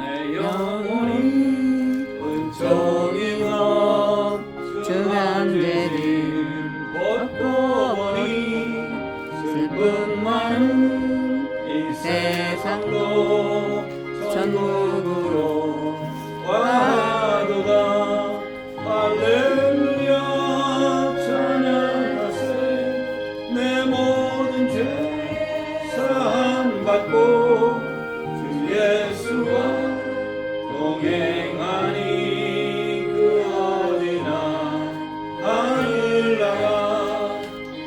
내 영혼이 은총이 주간 죄를 벗고 보니 슬픔 많은 이 세상도 천국으로 와도다. 할렐루야 찬양하세. 내 모든 죄 사함 받고 주 예수와 동행하니 그 어디나 하늘나라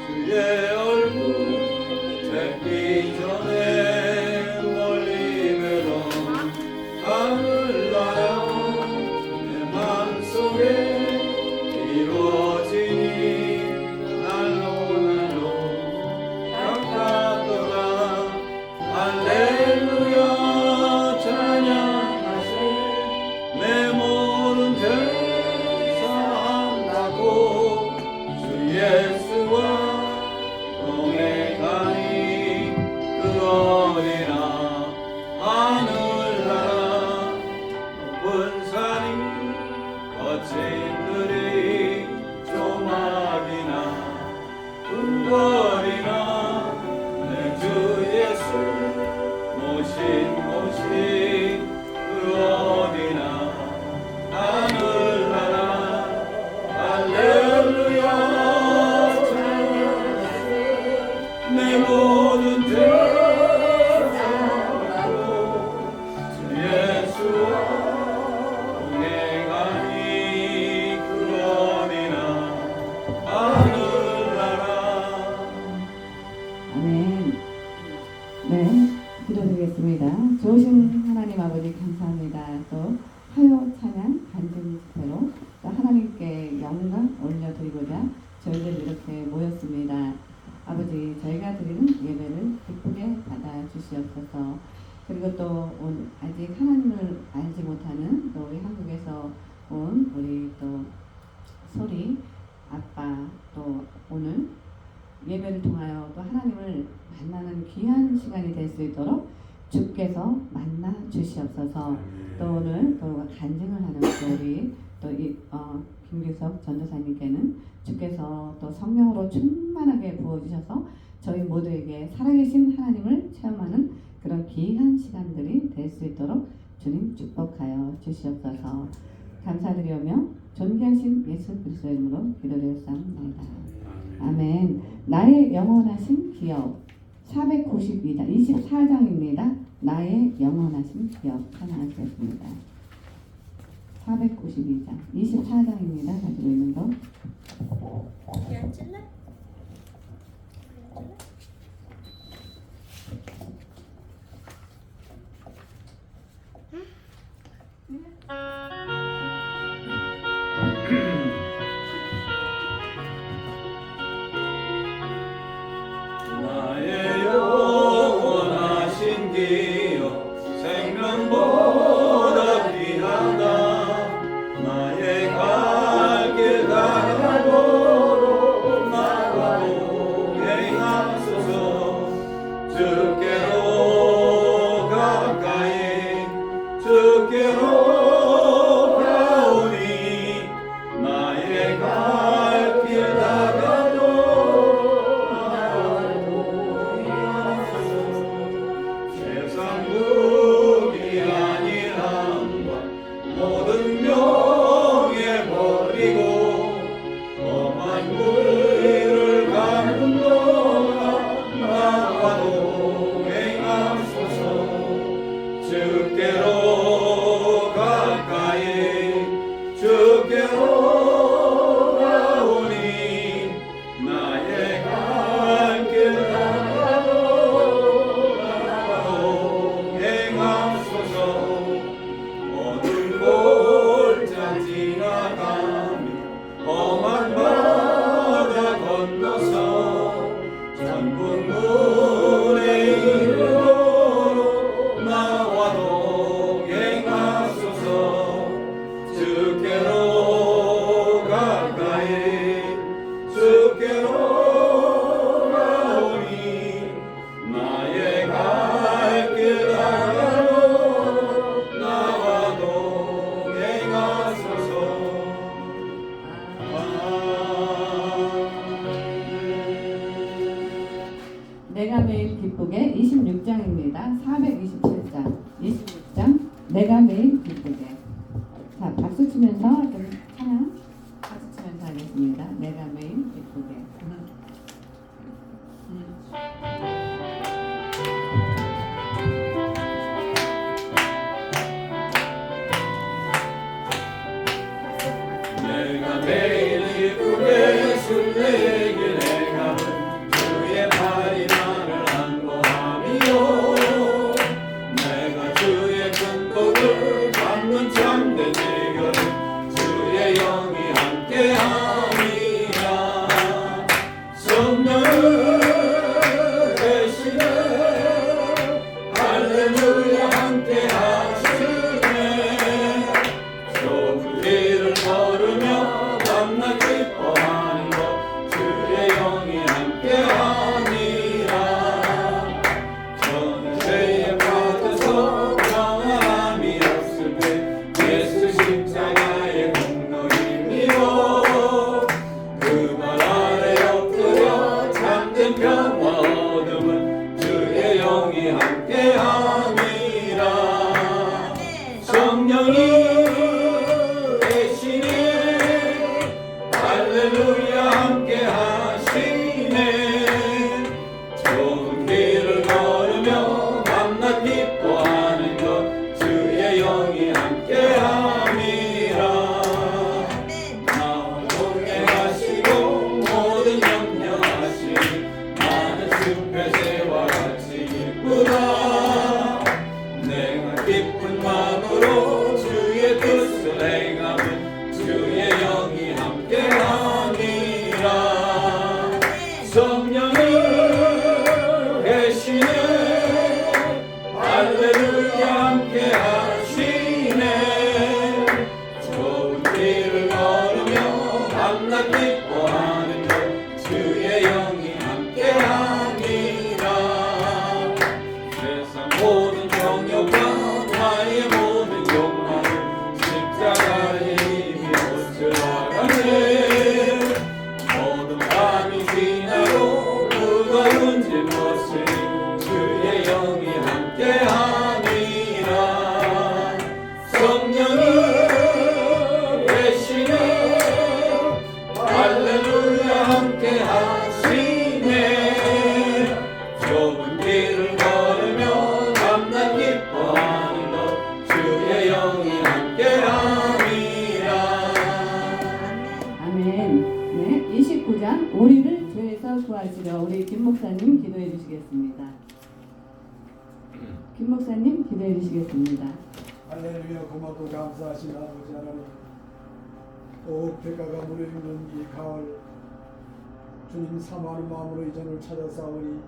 주의 얼굴 뵙기 전에 멀리 뵈던 하늘나라 내 맘속에 이루어지니 날로 가깝도다. 할렐루야 찬양하세. 내 모든 죄 사함 받고 주 예수와 동행하니 그 어디나 하늘나라 높은 산이 거친 들이 조막이나 궁궐이나 내 주 예수 모신 그 어디나 하늘나라. 할렐루야 찬양하세. 내 모든 죄 사함받고 주 예수와 동행하니 그 어디나 하늘나라. 아멘. 네, 기도드리겠습니다. 좋으신 하나님 아버지 감사합니다. 또 화요 찬양 간증 집회로 또 하나님께 영광 올려드리고자 저희들 이렇게 모였습니다. 아버지, 저희가 드리는 예배를 기쁘게 받아주시옵소서. 그리고 또 아직 하나님을 알지 못하는 또 우리 한국에서 온 우리 또 소리 아빠, 또 오늘 예배를 통하여 또 하나님을 만나는 귀한 시간이 될 수 있도록 주께서 만나 주시옵소서. 또 오늘 또 간증을 하는 우리 또 김규석 전도사님께는 주께서 또 성령으로 충만하게 부어주셔서 저희 모두에게 살아계신 하나님을 체험하는 그런 귀한 시간들이 될 수 있도록 주님 축복하여 주시옵소서. 감사드리며 존귀하신 예수 그리스도의 이름으로 기도드렸사옵나이다. 아멘. 나의 영원하신 기업 492장 24장입니다. 나의 영원하신 기업 찬양하시겠습니다. 492장 24장입니다. 가지고 있는 거. 여기 앉을래? 나의 영원하신 기업 생명보다 귀하다. 나의 갈 길 다가도록 나와 동행하소서. 주께로 가까이 주께로 가오니 나의 갈 길 다가도록 나와 동행하소서. 세상 국이 아닌 한과 모든 명예 버리고 험한 물을 가는 동안 나와 동행하소서. 주께로 가까이 주께로 가오니 나의 갈 길 다가도록 나와 동행하소서. 어두운 골짜 지나가며 험한 바다 건너서 천국문에 이르도록 나와 427장 26장 내가 매일 기쁘게. 자, 박수 치면서 좀 찬양 박수 치면서 하겠습니다. 내가 매일 기쁘게. 내가 매일 기쁘게 술래에게 내가 주의 팔이 나를 안보함이요 내가 주의 큰 복을 받는 참된 지결을 주의 영이 함께함이라 성령을 대신에 할렐루야 함께하시네 좁은 길을 걸으며 밤낮 기뻐하는 것 주의 영이 함께함이라 저는 죄에 빠져서 평안함이 없을 때 예수 십자가의 공로임이요 그 말 아래 엎드려 참된 평화 얻음은 주의 영이 함께함이라 성령이 할렐루야 함께 하시네 좋은 길을 걸으며 밤낮 기뻐하는 것 주의 영이 함께 함이라 마음 동행하시고 모든 염려하시니 나는 숲의 새와 같이 기쁘다 내가 기쁜 마음으로 주의 뜻을 행하면 주의 영이 함께함이라 성령을 계시네 할렐루야 함께하시네 좋은 길을 걸으며 밤낮 기뻐하는 것 주의 영이 함께함이라 세상 모든 정욕과 나의 모든 욕망을 십자가의 힘이 옷을하가네 모든 밤이 지나도 무거운 짐 없으니 주의 영이 함께함이라 성령을 계시네 할렐루야 함께하시네 좁은 길을 걸으며 밤낮 기뻐하는 것 주의 영이 함께함이라 아멘. 네, 29장 우리를 죄에서 구하시려 우리 김 목사님 기도해 주시겠습니다. 김 목사님 기도해 주시겠습니다. 할렐루야 고맙고 감사하신 아버지 하나님 오 백가가 무르익는 이 가을 주님 사모하는 마음으로 이 전을 찾아싸우니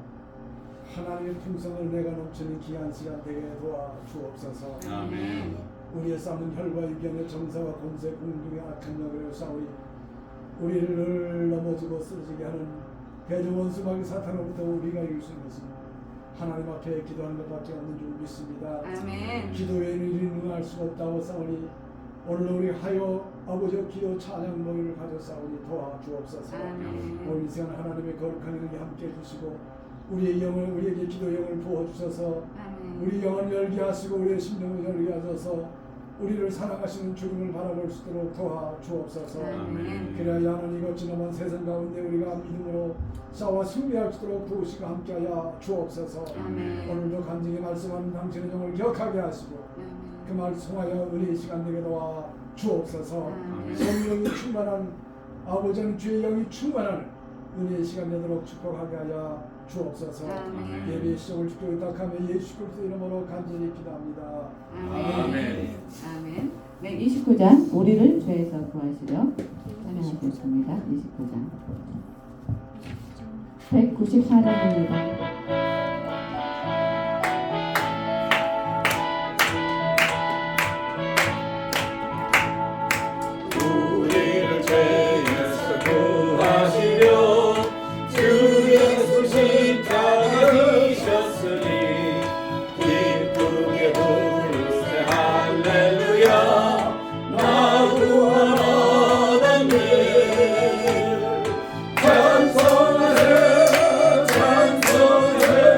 하나님의 풍성을 내가 넘치는 귀한 시간 되게 도와 주옵소서. 아멘. 우리의 싸움은 혈과 육연의 정사와 권세 공중의 악한 영으로 싸우니 우리를 늘 넘어지고 쓰러지게 하는 대적원수 마귀 사탄으로부터 우리가 이길 수 있습니다. 하나님 앞에 기도하는 것밖에 없는 줄 믿습니다. 아멘. 기도 외에는 일이 능할 수가 없다고 싸우니 오늘 우리 하여 아버지의 기도 찬양 모임을 가져 싸우니 도와주옵소서. 아멘. 오늘 이 시간 하나님의 거룩한 은혜 함께 해주시고 우리의 영을 우리에게 기도 영을 부어주셔서 아멘. 우리 영을 열게 하시고 우리의 심령을 열게 하셔서 우리를 사랑하시는 주님을 바라볼 수 있도록 도와주옵소서. 아멘. 그래야 하나님 이것 지나만 세상 가운데 우리가 믿음으로 싸워 승리할 수 있도록 도우시고 함께하여 주옵소서. 아멘. 오늘도 간증히 말씀하는 당신의 영을 기억하게 하시고 그 말씀하여 은혜의 시간 되게 도와 주옵소서. 아멘. 성령이 충만한 아버지는 주의 영이 충만한 은혜의 시간 되도록 축복하게 하여 주옵소서. 아멘. 예배의 시작을 주께 의탁하며 예수 그리스도 이름으로 간절히 기도합니다. 아멘. 아멘. 네, 29장 우리를 죄에서 구하시려 찬양하겠습니다. 29장 194장입니다. 우리를 죄에서 구하시려 주 예수 십자가 지셨으니 기쁘게 부르세 할렐루야 나 구원 얻었네 찬송하세 찬송하세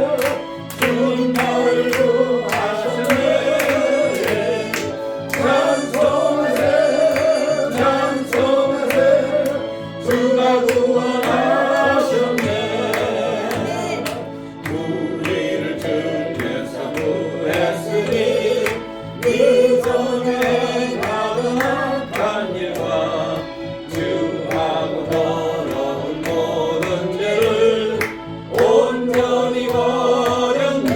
그 전에 나는 악한 일과 주하고 더러운 모든 죄를 온전히 버렸네.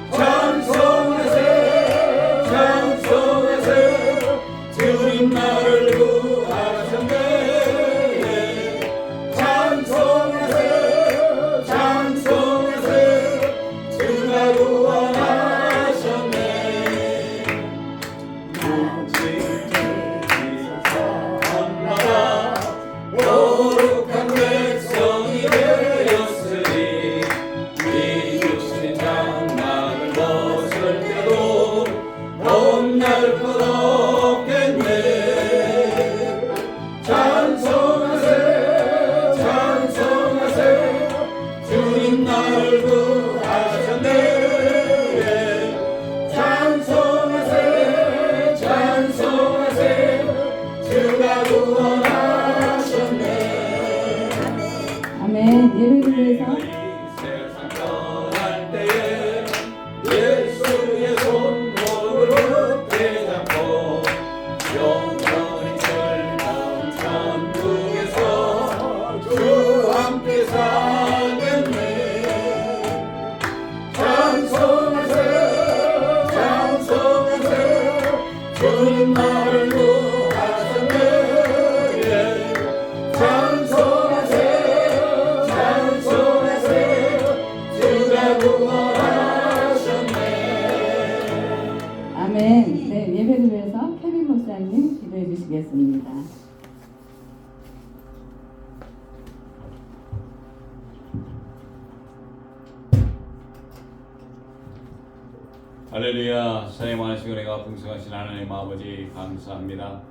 찬송하세 찬송하세 주님 나를 구하셨네. 찬송하세 찬송하세 주가 구원하셨네. 나라 거룩한 백성이 되었으니 이 육신 장막을 벗을 때도 겁날 것 없겠네. 찬송하세 찬송하세 주님 나를 구하셨네. 찬송하세 찬송하세 주가 구원하셨네. 아멘. 예배를 위해서 이 세상 떠날 때에 예수의 손목을 굳게 잡고 영원히 즐거운 천국에서 주 함께 살겠네. 찬송하세 찬송하세 주님 나를 구하셨네. 찬송하세 찬송하세 주가 구원하셨네. 아멘. 네, 예배를 위해서 케빈 목사님 기도해 주시겠습니다. 할렐루야. 사랑이 많으시고 은혜가 풍성하신 하나님 아버지 감사합니다.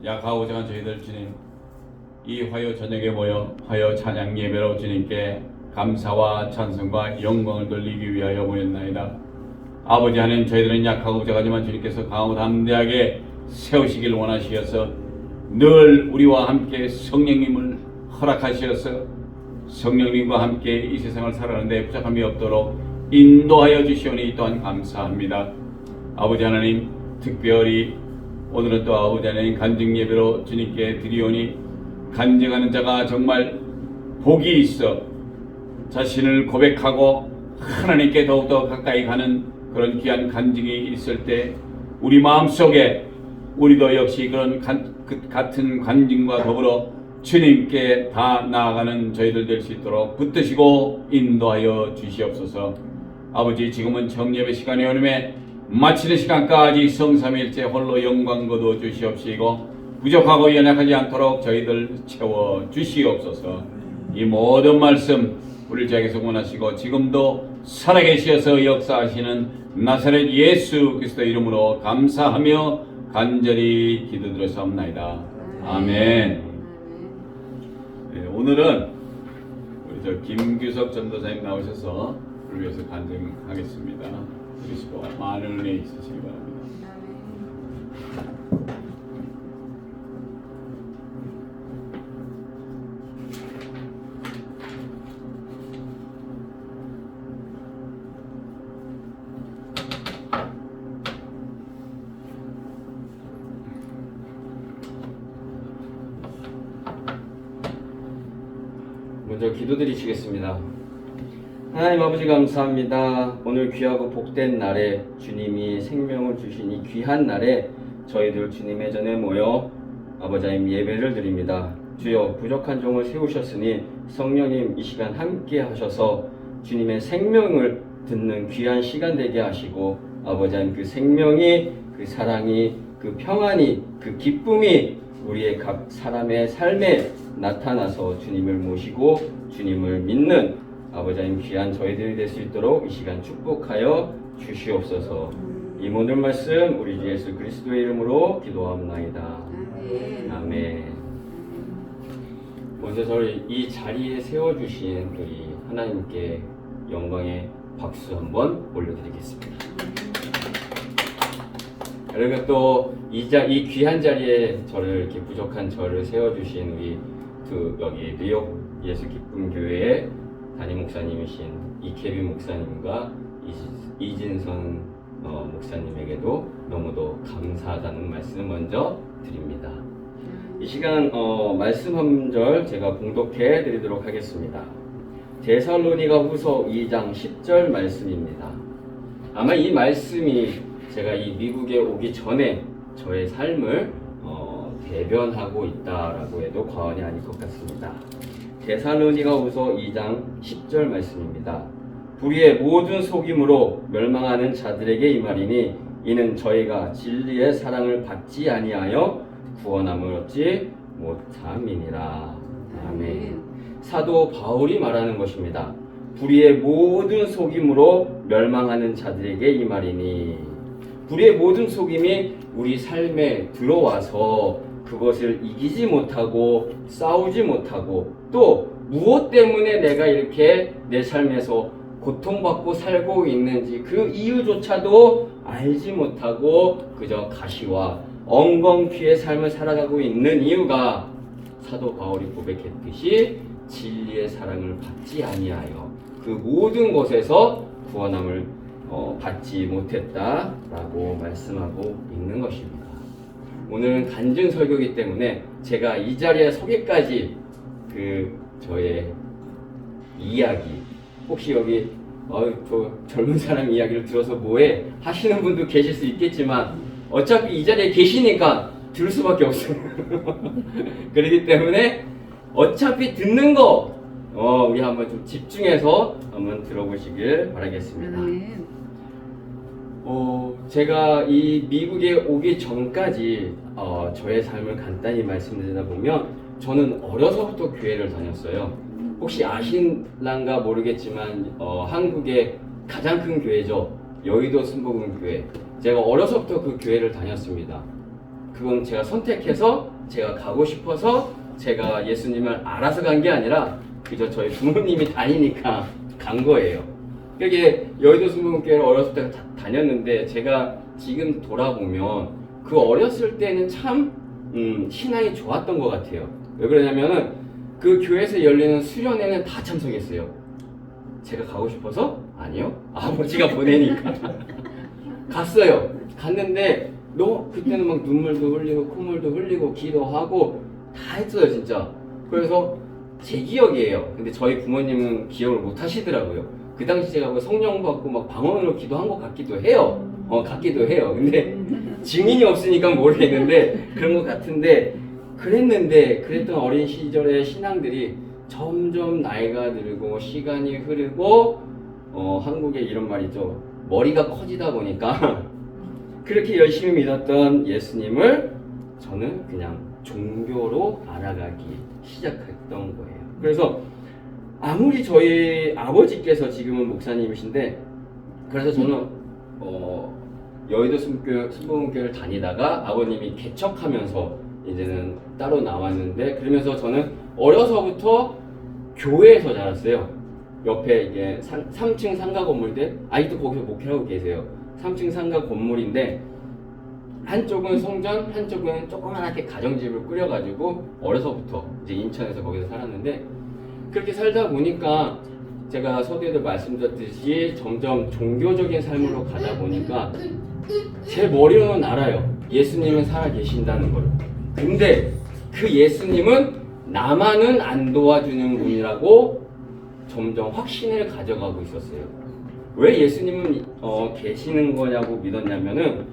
약하고 작은 저희들 주님, 이 화요 저녁에 모여 화요 찬양 예배로 주님께 감사와 찬송과 영광을 돌리기 위하여 모였나이다. 아버지 하나님, 저희들은 약하고 부족하지만 주님께서 강하고 담대하게 세우시길 원하시어서 늘 우리와 함께 성령님을 허락하시어서 성령님과 함께 이 세상을 살아가는데 부족함이 없도록 인도하여 주시오니 또한 감사합니다. 아버지 하나님, 특별히 오늘은 또 아버지 하나님 간증 예배로 주님께 드리오니 간증하는 자가 정말 복이 있어 자신을 고백하고 하나님께 더욱더 가까이 가는 그런 귀한 간증이 있을 때 우리 마음속에 우리도 역시 그런 같은 간증과 더불어 주님께 다 나아가는 저희들 될 수 있도록 붙드시고 인도하여 주시옵소서. 아버지, 지금은 정예배 시간이 오름에 마치는 시간까지 성삼일째 홀로 영광 거두어 주시옵시고 부족하고 연약하지 않도록 저희들 채워 주시옵소서. 이 모든 말씀 우리를 저에게서 원하시고 지금도 살아계시어서 역사하시는 나사렛 예수 그리스도 이름으로 감사하며 간절히 기도드렸사옵나이다. 아멘. 네, 오늘은 우리 저 김규석 전도사님 나오셔서 우리 위해서 간증하겠습니다. 그리시고 많은 은혜 있으시기 바랍니다. 먼저 기도드리시겠습니다. 하나님 아버지 감사합니다. 오늘 귀하고 복된 날에 주님이 생명을 주신 이 귀한 날에 저희들 주님의 전에 모여 아버지 하나님 예배를 드립니다. 주여, 부족한 종을 세우셨으니 성령님 이 시간 함께 하셔서 주님의 생명을 듣는 귀한 시간 되게 하시고 아버지 하나님 그 생명이, 그 사랑이, 그 평안이, 그 기쁨이 우리의 각 사람의 삶에 나타나서 주님을 모시고 주님을 믿는 아버지 하나님 귀한 저희들이 될 수 있도록 이 시간 축복하여 주시옵소서. 이 모든 말씀 우리 주 예수 그리스도의 이름으로 기도합나이다. 아멘. 먼저 저를 이 자리에 세워주신 우리 하나님께 영광의 박수 한번 올려드리겠습니다. 그리고 또 이 귀한 자리에 저를 이렇게 부족한 저를 세워주신 우리 여기 뉴욕 예수 기쁨 교회의 담임 목사님이신 이케빈 목사님과 이진선 목사님에게도 너무도 감사하다는 말씀 먼저 드립니다. 이 시간 말씀 한 절 제가 봉독해 드리도록 하겠습니다. 데살로니가 후서 2장 10절 말씀입니다. 아마 이 말씀이 제가 이 미국에 오기 전에 저의 삶을 대변하고 있다라고 해도 과언이 아닐 것 같습니다. 데살로니가 후서 2장 10절 말씀입니다. 불의의 모든 속임으로 멸망하는 자들에게 이 말이니 이는 저희가 진리의 사랑을 받지 아니하여 구원함을 얻지 못함이니라. 아멘. 사도 바울이 말하는 것입니다. 불의의 모든 속임으로 멸망하는 자들에게 이 말이니, 불의의 모든 속임이 우리 삶에 들어와서 그것을 이기지 못하고 싸우지 못하고 또 무엇 때문에 내가 이렇게 내 삶에서 고통받고 살고 있는지 그 이유조차도 알지 못하고 그저 가시와 엉겅퀴의 삶을 살아가고 있는 이유가 사도 바울이 고백했듯이 진리의 사랑을 받지 아니하여 그 모든 것에서 구원함을 받지 못했다라고 말씀하고 있는 것입니다. 오늘은 간증 설교이기 때문에 제가 이 자리에 서기까지 저의 이야기, 혹시 여기 저 젊은 사람 이야기를 들어서 뭐해 하시는 분도 계실 수 있겠지만 어차피 이 자리에 계시니까 들을 수밖에 없어요. 그렇기 때문에 어차피 듣는 거 우리 한번 좀 집중해서 한번 들어보시길 바라겠습니다. 제가 이 미국에 오기 전까지 저의 삶을 간단히 말씀드리다 보면 저는 어려서부터 교회를 다녔어요. 혹시 아실란가 모르겠지만 한국의 가장 큰 교회죠. 여의도 순복음교회. 제가 어려서부터 그 교회를 다녔습니다. 그건 제가 선택해서 제가 가고 싶어서 제가 예수님을 알아서 간 게 아니라 그저 저희 부모님이 다니니까 간 거예요. 그게 여의도 순복음교회를 어렸을 때 다녔는데 제가 지금 돌아보면 그 어렸을 때는 참 신앙이 좋았던 것 같아요. 왜 그러냐면은 그 교회에서 열리는 수련회는 다 참석했어요. 제가 가고 싶어서? 아니요. 아버지가 보내니까 갔어요. 갔는데 그때는 막 눈물도 흘리고 콧물도 흘리고 기도하고 다 했어요, 진짜. 그래서 제 기억이에요. 근데 저희 부모님은 기억을 못 하시더라고요. 그 당시 제가 뭐 성령 받고 막 방언으로 기도한 것 같기도 해요. 같기도 해요. 근데 증인이 없으니까 모르겠는데 그런 것 같은데 그랬던 어린 시절의 신앙들이 점점 나이가 들고 시간이 흐르고 한국에 이런 말이죠. 머리가 커지다 보니까 그렇게 열심히 믿었던 예수님을 저는 그냥 종교로 알아가기 시작했던 거예요. 그래서 아무리 저희 아버지께서 지금은 목사님이신데 그래서 저는 여의도 순복음교회를 다니다가 아버님이 개척하면서 이제는 따로 나왔는데 그러면서 저는 어려서부터 교회에서 자랐어요. 옆에 이게 3층 상가 건물인데 아직도 거기서 목회하고 계세요. 3층 상가 건물인데 한쪽은 성전, 한쪽은 조그맣게 가정집을 꾸려가지고 어려서부터 이제 인천에서 거기서 살았는데 그렇게 살다 보니까 제가 서두에도 말씀드렸듯이 점점 종교적인 삶으로 가다 보니까 제 머리로는 알아요. 예수님은 살아계신다는 걸. 근데 그 예수님은 나만은 안 도와주는 분이라고 점점 확신을 가져가고 있었어요. 왜 예수님은 계시는 거냐고 믿었냐면은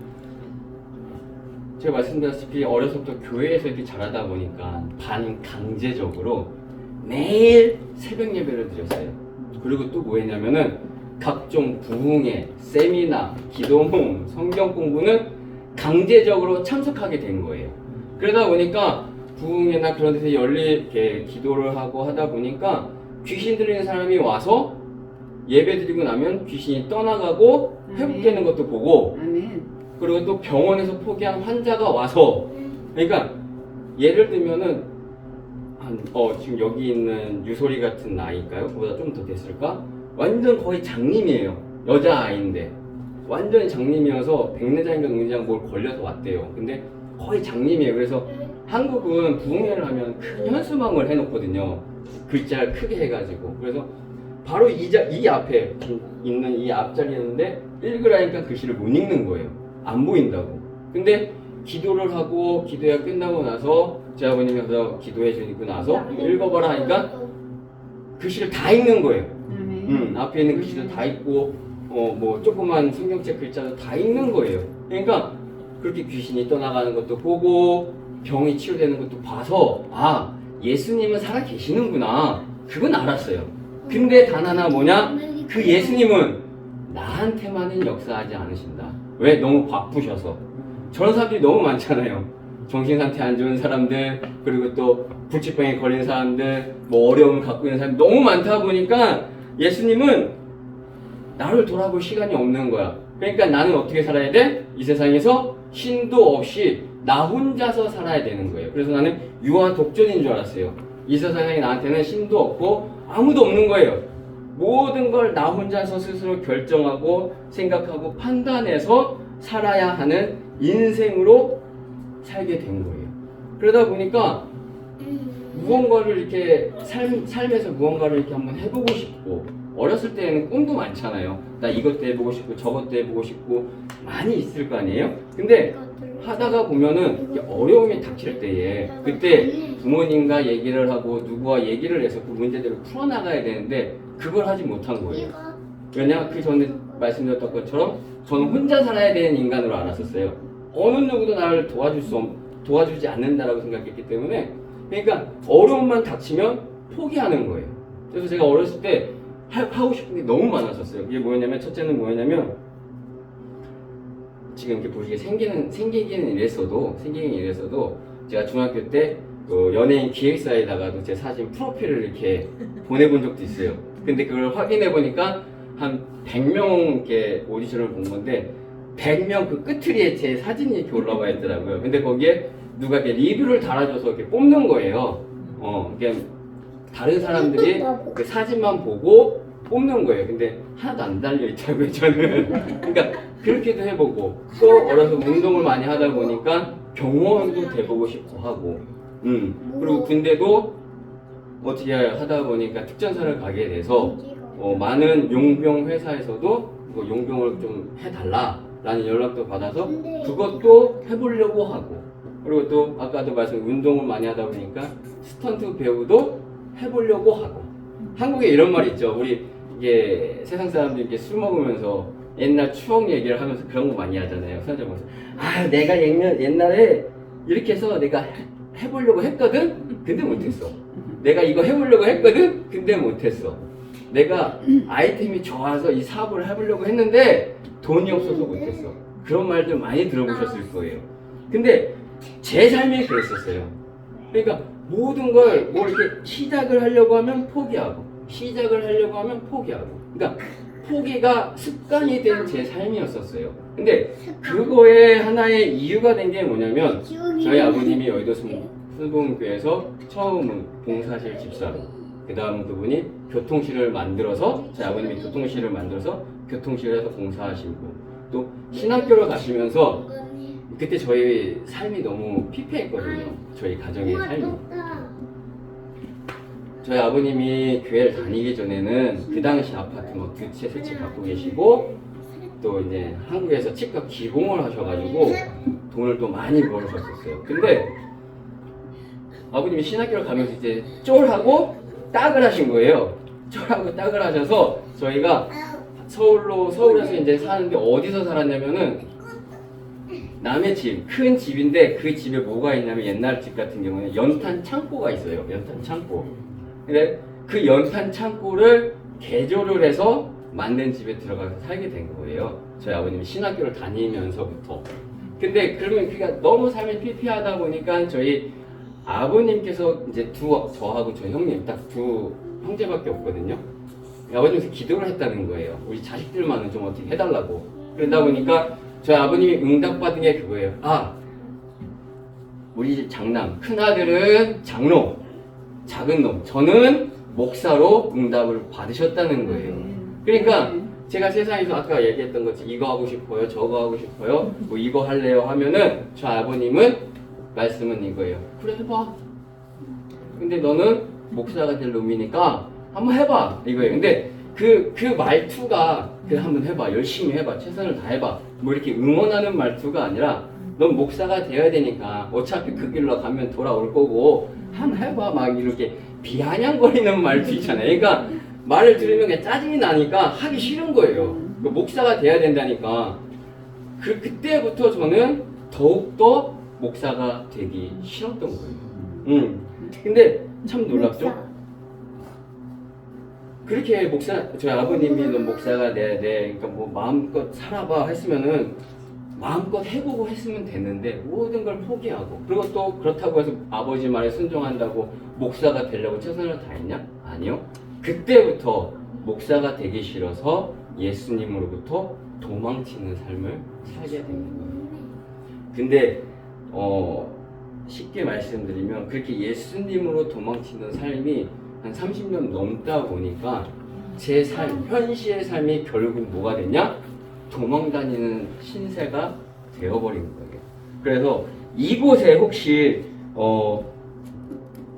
제가 말씀드렸다시피 어려서부터 교회에서 이렇게 자라다 보니까 반강제적으로 매일 새벽 예배를 드렸어요. 그리고 또 뭐 했냐면은 각종 부흥회, 세미나, 기도모임, 성경 공부는 강제적으로 참석하게 된 거예요. 그러다 보니까 부흥회나 그런 데서 이렇게 기도를 하고 하다 보니까 귀신 들리는 사람이 와서 예배 드리고 나면 귀신이 떠나가고 회복되는 것도 보고 그리고 또 병원에서 포기한 환자가 와서 그러니까 예를 들면은 지금 여기 있는 유소리 같은 나이일까요? 그보다 좀 더 됐을까? 완전 거의 장님이에요. 여자아이인데 완전히 장님이어서 백내장인가 응내장 뭘 걸려서 왔대요. 근데 거의 장님이에요. 그래서 한국은 부흥회를 하면 큰 현수막을 해놓거든요. 글자를 크게 해가지고. 그래서 바로 이 앞에 있는 이 앞자리였는데 읽으라니까 글씨를 못 읽는 거예요. 안 보인다고. 근데 기도를 하고 기도가 끝나고 나서 제 아버님이 가서 기도해 주고 나서 읽어봐라 하니까 글씨를 다 읽는 거예요. 앞에 있는 글씨도 다 읽고 뭐 조그만 성경책 글자도 다 읽는 거예요. 그러니까 그렇게 귀신이 떠나가는 것도 보고 병이 치유되는 것도 봐서 아 예수님은 살아 계시는구나 그건 알았어요. 근데 단 하나 뭐냐? 그 예수님은 나한테만은 역사하지 않으신다. 왜? 너무 바쁘셔서. 저런 사람들이 너무 많잖아요. 정신상태 안 좋은 사람들, 그리고 또 불치병에 걸린 사람들, 뭐 어려움을 갖고 있는 사람들 너무 많다 보니까 예수님은 나를 돌아볼 시간이 없는 거야. 그러니까 나는 어떻게 살아야 돼? 이 세상에서 신도 없이 나 혼자서 살아야 되는 거예요. 그래서 나는 유아 독존인 줄 알았어요. 이 세상에 나한테는 신도 없고 아무도 없는 거예요. 모든 걸 나 혼자서 스스로 결정하고 생각하고 판단해서 살아야 하는 인생으로 살게 된 거예요. 그러다 보니까 무언가를 이렇게 삶에서 무언가를 이렇게 한번 해보고 싶고 어렸을 때는 꿈도 많잖아요. 나 이것도 해보고 싶고 저것도 해보고 싶고 많이 있을 거 아니에요? 근데 하다가 보면은 이게 어려움이 닥칠 때에 그때 부모님과 얘기를 하고 누구와 얘기를 해서 그 문제들을 풀어나가야 되는데 그걸 하지 못한 거예요. 왜냐? 그 전에 말씀드렸던 것처럼 저는 혼자 살아야 되는 인간으로 알았었어요. 어느 누구도 나를 도와주지 않는다라고 생각했기 때문에 그러니까 어려움만 닥치면 포기하는 거예요. 그래서 제가 어렸을 때 하고 싶은 게 너무 많았었어요. 이게 뭐였냐면 첫째는 뭐였냐면 지금 이렇게 보시기에 생기기는 이랬어도 제가 중학교 때 연예인 기획사에다가도 제 사진 프로필을 이렇게 보내본 적도 있어요. 근데 그걸 확인해 보니까 한 100명 이렇게 오디션을 본 건데 100명 그 끝트리에 제 사진이 이렇게 올라와 있더라고요. 근데 거기에 누가 이렇게 리뷰를 달아줘서 이렇게 뽑는 거예요. 이게 다른 사람들이 그 사진만 보고 뽑는 거예요. 근데 하나도 안 달려 있다고요, 저는. 그러니까 그렇게도 해보고 또 어려서 운동을 많이 하다 보니까 경호원도 돼보고 싶고 하고 그리고 군대도 어떻게 하다 보니까 특전사를 가게 돼서 많은 용병 회사에서도 용병을 좀 해달라라는 연락도 받아서 그것도 해보려고 하고 그리고 또 아까도 운동을 많이 하다 보니까 스턴트 배우도 해보려고 하고 한국에 이런 말이 있죠. 우리 이게 세상 사람들이 이렇게 술 먹으면서 옛날 추억 얘기를 하면서 그런 거 많이 하잖아요. 사람들 보면서 아 내가 옛날에 이렇게 해서 내가 해보려고 했거든? 근데 못했어. 내가 이거 해보려고 했거든? 근데 못했어. 내가 아이템이 좋아서 이 사업을 해보려고 했는데 돈이 없어서 못했어. 그런 말들 많이 들어보셨을 거예요. 근데 제 삶이 그랬었어요. 그러니까 모든 걸 뭐 이렇게 시작을 하려고 하면 포기하고 시작을 하려고 하면 포기하고 그러니까 포기가 습관이 된 제 삶이었었어요. 근데 그거에 하나의 이유가 된 게 뭐냐면 저희 아버님이 여의도 수봉교에서 처음 봉사실 집사로 그 다음 그분이 교통실을 만들어서 저희 아버님이 교통실을 만들어서 교통실에서 봉사하시고 또 신학교를 가시면서 그때 저희 삶이 너무 피폐했거든요. 저희 가정의 삶이. 저희 아버님이 교회를 다니기 전에는 그 당시 아파트 뭐 두 채, 세 채 갖고 계시고 또 이제 한국에서 치과 기공을 하셔가지고 돈을 또 많이 벌으셨었어요. 근데 아버님이 신학교를 가면서 이제 쫄하고 딱을 하신 거예요. 쫄하고 딱을 하셔서 저희가 서울에서 이제 사는데 어디서 살았냐면은 남의 집, 큰 집인데 그 집에 뭐가 있냐면 옛날 집 같은 경우는 연탄 창고가 있어요. 연탄 창고. 근데 그 연탄 창고를 개조를 해서 만든 집에 들어가서 살게 된 거예요. 저희 아버님이 신학교를 다니면서부터. 근데 그러면 그가 너무 삶이 피폐하다 보니까 저희 아버님께서 이제 저하고 저희 형님 딱 두 형제밖에 없거든요. 아버님께서 기도를 했다는 거예요. 우리 자식들만은 좀 어떻게 해달라고. 그러다 보니까 저희 아버님이 응답받은 게 그거예요. 아, 우리 집 장남, 큰아들은 장로, 작은 놈, 저는 목사로 응답을 받으셨다는 거예요. 그러니까 제가 세상에서 아까 얘기했던 것처럼 이거 하고 싶어요, 저거 하고 싶어요, 뭐 이거 할래요 하면은 저 아버님은 말씀은 이거예요. 그래 해봐. 근데 너는 목사가 될 놈이니까 한번 해봐 이거예요. 근데 그 말투가 한번 해봐, 열심히 해봐, 최선을 다해봐, 뭐 이렇게 응원하는 말투가 아니라 넌 목사가 되어야 되니까 어차피 그 길로 가면 돌아올 거고 한번 해봐, 막 이렇게 비아냥거리는 말투 있잖아요. 그러니까 말을 들으면 그냥 짜증이 나니까 하기 싫은 거예요. 그 목사가 돼야 된다니까. 그때부터 저는 더욱더 목사가 되기 싫었던 거예요. 근데 참 놀랍죠? 그렇게 저희 아버님이 너 목사가 돼야 돼, 그러니까 뭐 마음껏 살아봐 했으면은 마음껏 해보고 했으면 됐는데 모든 걸 포기하고, 그리고 또 그렇다고 해서 아버지 말에 순종한다고 목사가 되려고 최선을 다했냐? 아니요. 그때부터 목사가 되기 싫어서 예수님으로부터 도망치는 삶을 살게 된 거예요. 근데 쉽게 말씀드리면 그렇게 예수님으로 도망치는 삶이 한 30년 넘다 보니까 제 삶, 현시의 삶이 결국 뭐가 됐냐? 도망다니는 신세가 되어버린 거예요. 그래서 이곳에 혹시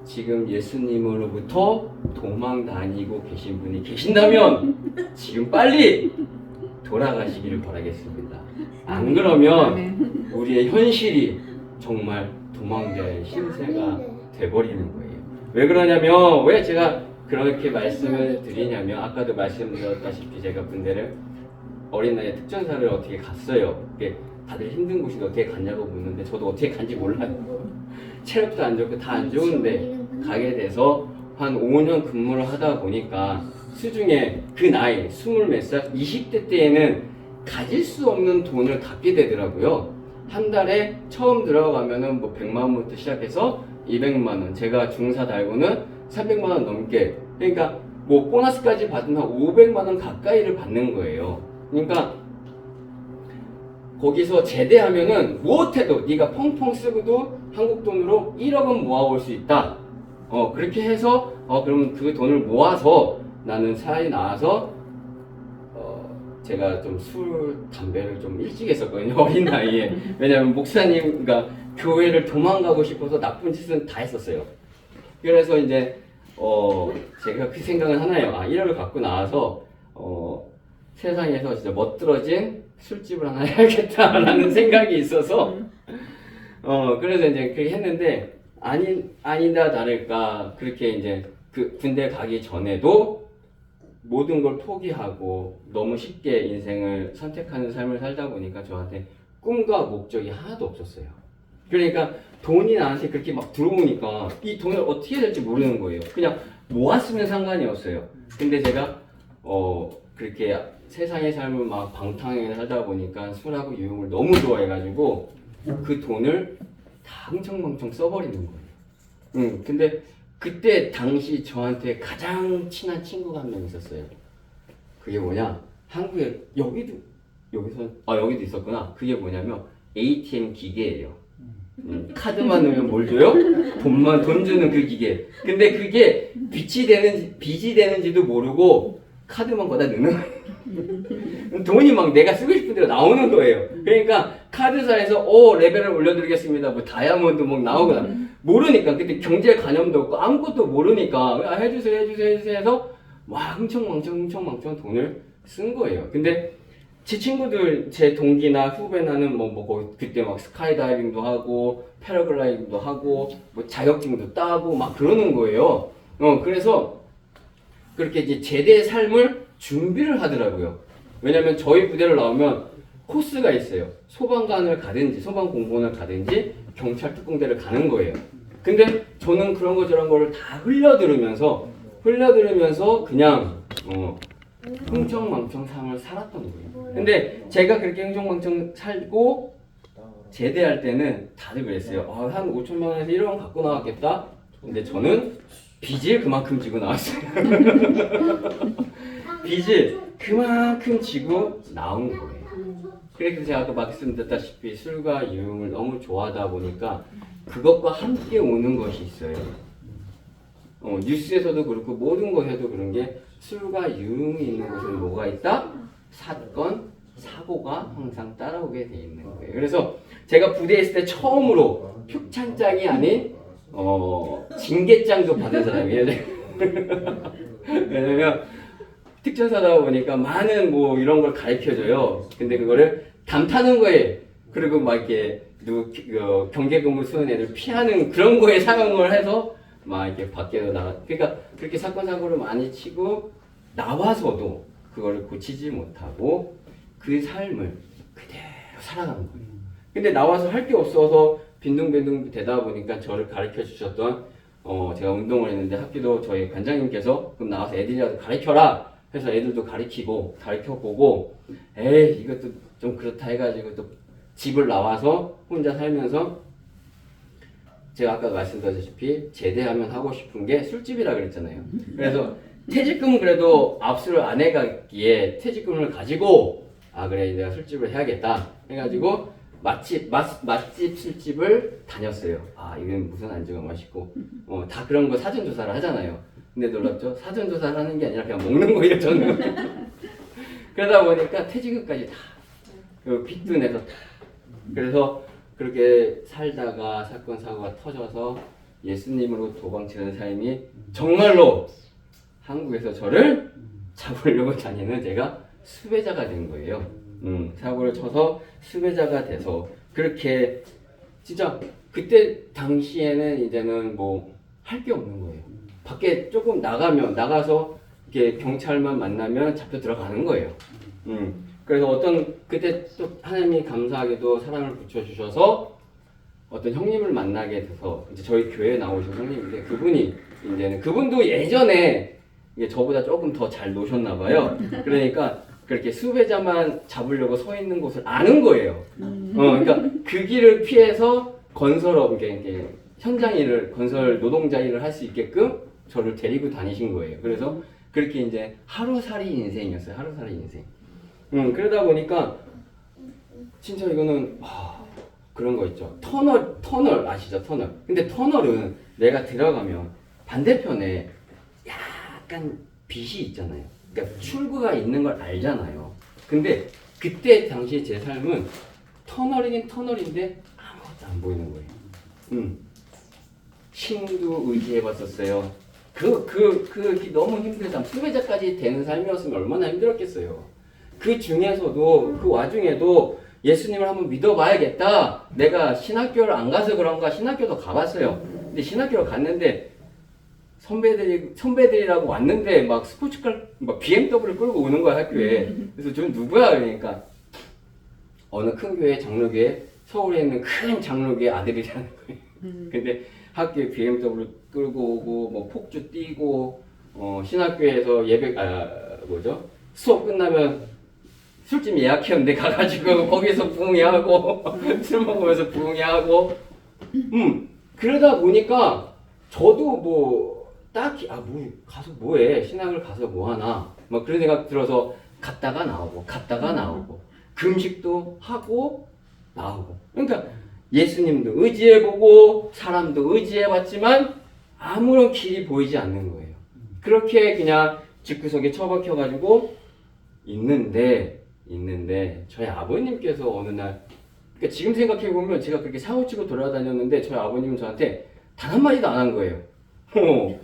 지금 예수님으로부터 도망다니고 계신 분이 계신다면 지금 빨리 돌아가시기를 바라겠습니다. 안 그러면 우리의 현실이 정말 도망자의 신세가 돼버리는 거예요. 왜 그러냐면, 왜 제가 그렇게 말씀을 드리냐면, 아까도 말씀드렸다시피 제가 군대를 어린 나이에 특전사를 어떻게 갔어요. 다들 힘든 곳인데 어떻게 갔냐고 묻는데 저도 어떻게 간지 몰라요. 체력도 안 좋고 다 안 좋은데 가게 돼서 한 5년 근무를 하다 보니까 수중에 그 나이 20몇 살 20대 때에는 가질 수 없는 돈을 갖게 되더라고요. 한 달에 처음 들어가면은 뭐 100만 원부터 시작해서 200만 원, 제가 중사 달고는 300만 원 넘게, 그러니까 뭐 보너스까지 받으면 한 500만 원 가까이를 받는 거예요. 그러니까 거기서 제대하면은 무엇해도 네가 펑펑 쓰고도 한국 돈으로 1억은 모아올 수 있다. 그렇게 해서 그러면 그 돈을 모아서 나는 사회에 나와서 제가 좀 술, 담배를 좀 일찍 했었거든요. 어린 나이에. 왜냐면 목사님, 그러니까 교회를 도망가고 싶어서 나쁜 짓은 다 했었어요. 그래서 이제 제가 그 생각은 하나예요. 1억을 갖고 나와서 세상에서 진짜 멋들어진 술집을 하나 해야겠다라는 생각이 있어서 그래서 이제 그렇게 했는데 아니다 다를까 그렇게 이제 그 군대 가기 전에도 모든 걸 포기하고 너무 쉽게 인생을 선택하는 삶을 살다 보니까 저한테 꿈과 목적이 하나도 없었어요. 그러니까 돈이 나한테 그렇게 막 들어오니까 이 돈을 어떻게 해야 될지 모르는 거예요. 그냥 모았으면 상관이 없어요. 근데 제가 그렇게 세상의 삶을 막 방탕하게 살다 보니까 술하고 유흥을 너무 좋아해가지고 그 돈을 다 흥청망청 써버리는 거예요. 근데 그때 당시 저한테 가장 친한 친구가 한 명 있었어요. 그게 뭐냐? 한국에 여기도 있었구나. 그게 뭐냐면 ATM 기계예요. 카드만 넣으면 뭘 줘요? 돈 주는 그 기계. 근데 그게 빚이 되는지도 모르고 카드만 거다 넣는 거예요. 돈이 막 내가 쓰고 싶은 대로 나오는 거예요. 그러니까 카드사에서 레벨을 올려드리겠습니다. 뭐 다이아몬드 막 나오거나 모르니까 그때 경제 관념도 없고 아무것도 모르니까 해주세요 해서 막 흥청망청 돈을 쓴 거예요. 근데 제 친구들, 제 동기나 후배나는 그때 막 스카이다이빙도 하고 패러글라이딩도 하고 뭐 자격증도 따고 막 그러는 거예요. 그래서 그렇게 이제 제대의 삶을 준비를 하더라고요. 왜냐면 저희 부대를 나오면 코스가 있어요. 소방관을 가든지 소방공무원을 가든지 경찰 특공대를 가는 거예요. 근데 저는 그런 거 저런 거를 다 흘려들으면서 그냥 흥청망청 삶을 살았던 거예요. 근데 제가 그렇게 흥청망청 살고 제대할 때는 다들 그랬어요. 한 5천만 원에서 1억 원 갖고 나왔겠다. 근데 저는 빚을 그만큼 지고 나왔어요. 빚을 그만큼 지고 나온 거예요. 그래서 제가 아까 말씀드렸다시피 술과 유흥을 너무 좋아하다 보니까 그것과 함께 오는 것이 있어요. 뉴스에서도 그렇고 모든 것에도 그런 게 술과 유흥이 있는 곳에는 뭐가 있다? 사건, 사고가 항상 따라오게 돼 있는 거예요. 그래서 제가 부대에 있을 때 처음으로 표창장이 아닌 징계장도 받은 사람이에요. 왜냐면 특전사다 보니까 많은 뭐 이런 걸 가르쳐줘요. 근데 그거를 담타는 거에 그리고 막 이렇게 경계근무 수행 애들 피하는 그런 거에 사용을 해서 막 이렇게 밖에도 나가. 그러니까 그렇게 사건 사고를 많이 치고 나와서도 그거를 고치지 못하고 그 삶을 그대로 살아가는 거예요. 근데 나와서 할 게 없어서 빈둥빈둥 되다 보니까 저를 가르쳐 주셨던 제가 운동을 했는데 학교도 저희 관장님께서 그럼 나와서 애들이라도 가르쳐라 해서 애들도 가르쳐보고 에이 이것도 좀 그렇다 해가지고 또 집을 나와서 혼자 살면서 제가 아까 말씀드렸다시피 제대하면 하고 싶은 게 술집이라 그랬잖아요. 그래서 퇴직금은 그래도 압수를 안 해가기에 퇴직금을 가지고 그래 내가 술집을 해야겠다 해가지고 맛집 술집을 다녔어요. 이건 무슨 안주가 맛있고 다 그런 거 사전 조사를 하잖아요. 근데 놀랍죠? 사전 조사를 하는 게 아니라 그냥 먹는 거예요 저는. 그러다 보니까 퇴직금까지 다 빚도 내서 다 그래서 그렇게 살다가 사건 사고가 터져서 예수님으로 도망치는 삶이 정말로 한국에서 저를 잡으려고 다니는 제가 수배자가 된 거예요. 사고를 쳐서 수배자가 돼서 그렇게 진짜 그때 당시에는 이제는 뭐 할 게 없는 거예요. 밖에 조금 나가서 이렇게 경찰만 만나면 잡혀 들어가는 거예요. 그래서 그때 또 하나님이 감사하게도 사랑을 붙여주셔서 어떤 형님을 만나게 돼서 이제 저희 교회에 나오신 형님인데 그분도 예전에 이게 저보다 조금 더 잘 노셨나 봐요. 그러니까 그렇게 수배자만 잡으려고 서 있는 곳을 아는 거예요. 그러니까 그 길을 피해서 건설업, 이렇게 현장 일을, 건설 노동자 일을 할 수 있게끔 저를 데리고 다니신 거예요. 그래서 그렇게 이제 하루살이 인생이었어요. 하루살이 인생. 그러다 보니까 진짜 이거는 그런 거 있죠. 터널 아시죠? 터널. 근데 터널은 내가 들어가면 반대편에 약간 빛이 있잖아요. 그러니까 출구가 있는 걸 알잖아요. 근데 그때 당시 제 삶은 터널이긴 터널인데 아무것도 안 보이는 거예요. 신도 의지해봤었어요. 너무 힘들다. 수배자까지 되는 삶이었으면 얼마나 힘들었겠어요. 그 중에서도 그 와중에도 예수님을 한번 믿어봐야겠다. 내가 신학교를 안 가서 그런가 신학교도 가봤어요. 근데 신학교를 갔는데 선배들이라고 왔는데 막 스포츠카 막 BMW를 끌고 오는 거야 학교에. 그래서 저 누구야 그러니까 어느 큰 교회 장로교회 서울에 있는 큰 장로교회 아들이라는 거예요. 근데 학교에 BMW 끌고 오고 뭐 폭주 뛰고 신학교에서 수업 끝나면 술집 예약했는데 가가지고 거기서 부흥회하고 술 먹으면서 부흥회하고 그러다 보니까 저도 뭐 딱히 가서 뭐해 신학을 가서 뭐하나 막 그런 생각 들어서 갔다가 나오고 금식도 하고 나오고 그러니까 예수님도 의지해보고 사람도 의지해봤지만 아무런 길이 보이지 않는 거예요. 그렇게 그냥 집구석에 처박혀가지고 있는데 저희 아버님께서 어느 날 그러니까 지금 생각해보면 제가 그렇게 사고치고 돌아다녔는데 저희 아버님은 저한테 단 한마디도 안 한 거예요.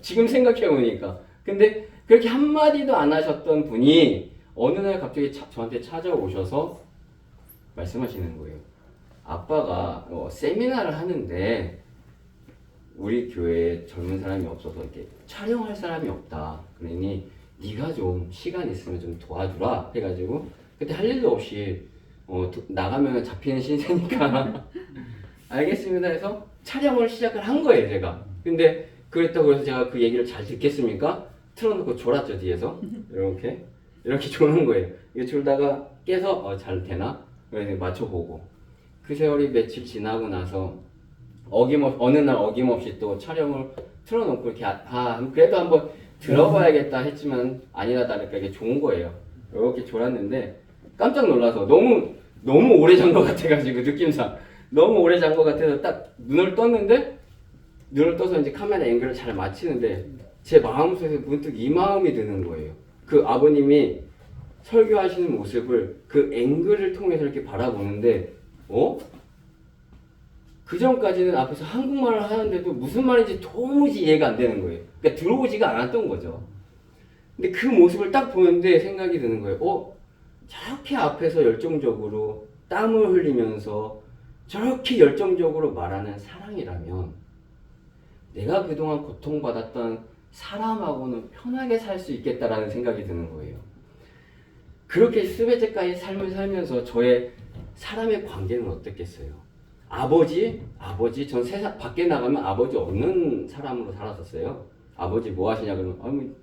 지금 생각해보니까. 근데 그렇게 한마디도 안 하셨던 분이 어느 날 갑자기 저한테 찾아오셔서 말씀하시는 거예요. 아빠가 세미나를 하는데 우리 교회에 젊은 사람이 없어서 이렇게 촬영할 사람이 없다. 그러니 네가 좀 시간 있으면 좀 도와주라 해가지고 그때 할 일도 없이 나가면 잡히는 신세니까 알겠습니다 해서 촬영을 시작을 한 거예요 제가. 근데 그랬다고 해서 제가 그 얘기를 잘 듣겠습니까? 틀어놓고 졸았죠 뒤에서 이렇게 조는 거예요. 이거 졸다가 깨서 잘 되나? 그래서 맞춰보고 그 세월이 며칠 지나고 나서 어느 날 어김없이 또 촬영을 틀어놓고 이렇게 그래도 한번 들어봐야겠다 했지만 아니나 다를까 이게 좋은 거예요. 이렇게 졸았는데 깜짝 놀라서 너무 오래 잔 것 같아가지고 느낌상 너무 오래 잔 것 같아서 딱 눈을 떠서 이제 카메라 앵글을 잘 맞추는데 제 마음속에서 문득 이 마음이 드는 거예요. 그 아버님이 설교하시는 모습을 그 앵글을 통해서 이렇게 바라보는데 그 전까지는 앞에서 한국말을 하는데도 무슨 말인지 도무지 이해가 안 되는 거예요. 그러니까 들어오지가 않았던 거죠. 근데 그 모습을 딱 보는데 생각이 드는 거예요. 저렇게 앞에서 열정적으로 땀을 흘리면서 저렇게 열정적으로 말하는 사랑이라면 내가 그동안 고통받았던 사람하고는 편하게 살 수 있겠다라는 생각이 드는 거예요. 그렇게 스베제까지 삶을 살면서 저의 사람의 관계는 어떻겠어요? 아버지, 전 세상 밖에 나가면 아버지 없는 사람으로 살았었어요. 아버지 뭐 하시냐 그러면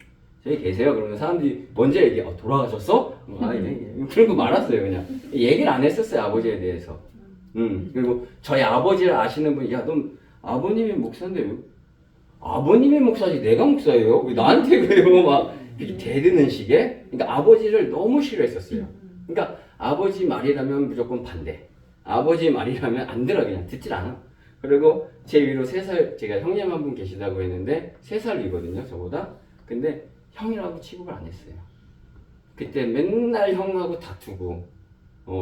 저기 계세요. 그러면 사람들이 먼저 얘기해. 돌아가셨어? 그런 거 말았어요. 그냥 얘기를 안 했었어요. 아버지에 대해서. 그리고 저희 아버지를 아시는 분이 넌 아버님이 목사인데 왜? 아버님의 목사지 내가 목사예요? 왜 나한테 그래요? 막 이렇게 대드는 식의. 그러니까 아버지를 너무 싫어했었어요. 그러니까 아버지 말이라면 무조건 반대. 아버지 말이라면 안 들어 그냥 듣질 않아. 그리고 제 위로 3살 제가 형님 한 분 계시다고 했는데 3살 위거든요 저보다. 근데 형이라고 취급을 안 했어요. 그때 맨날 형하고 다투고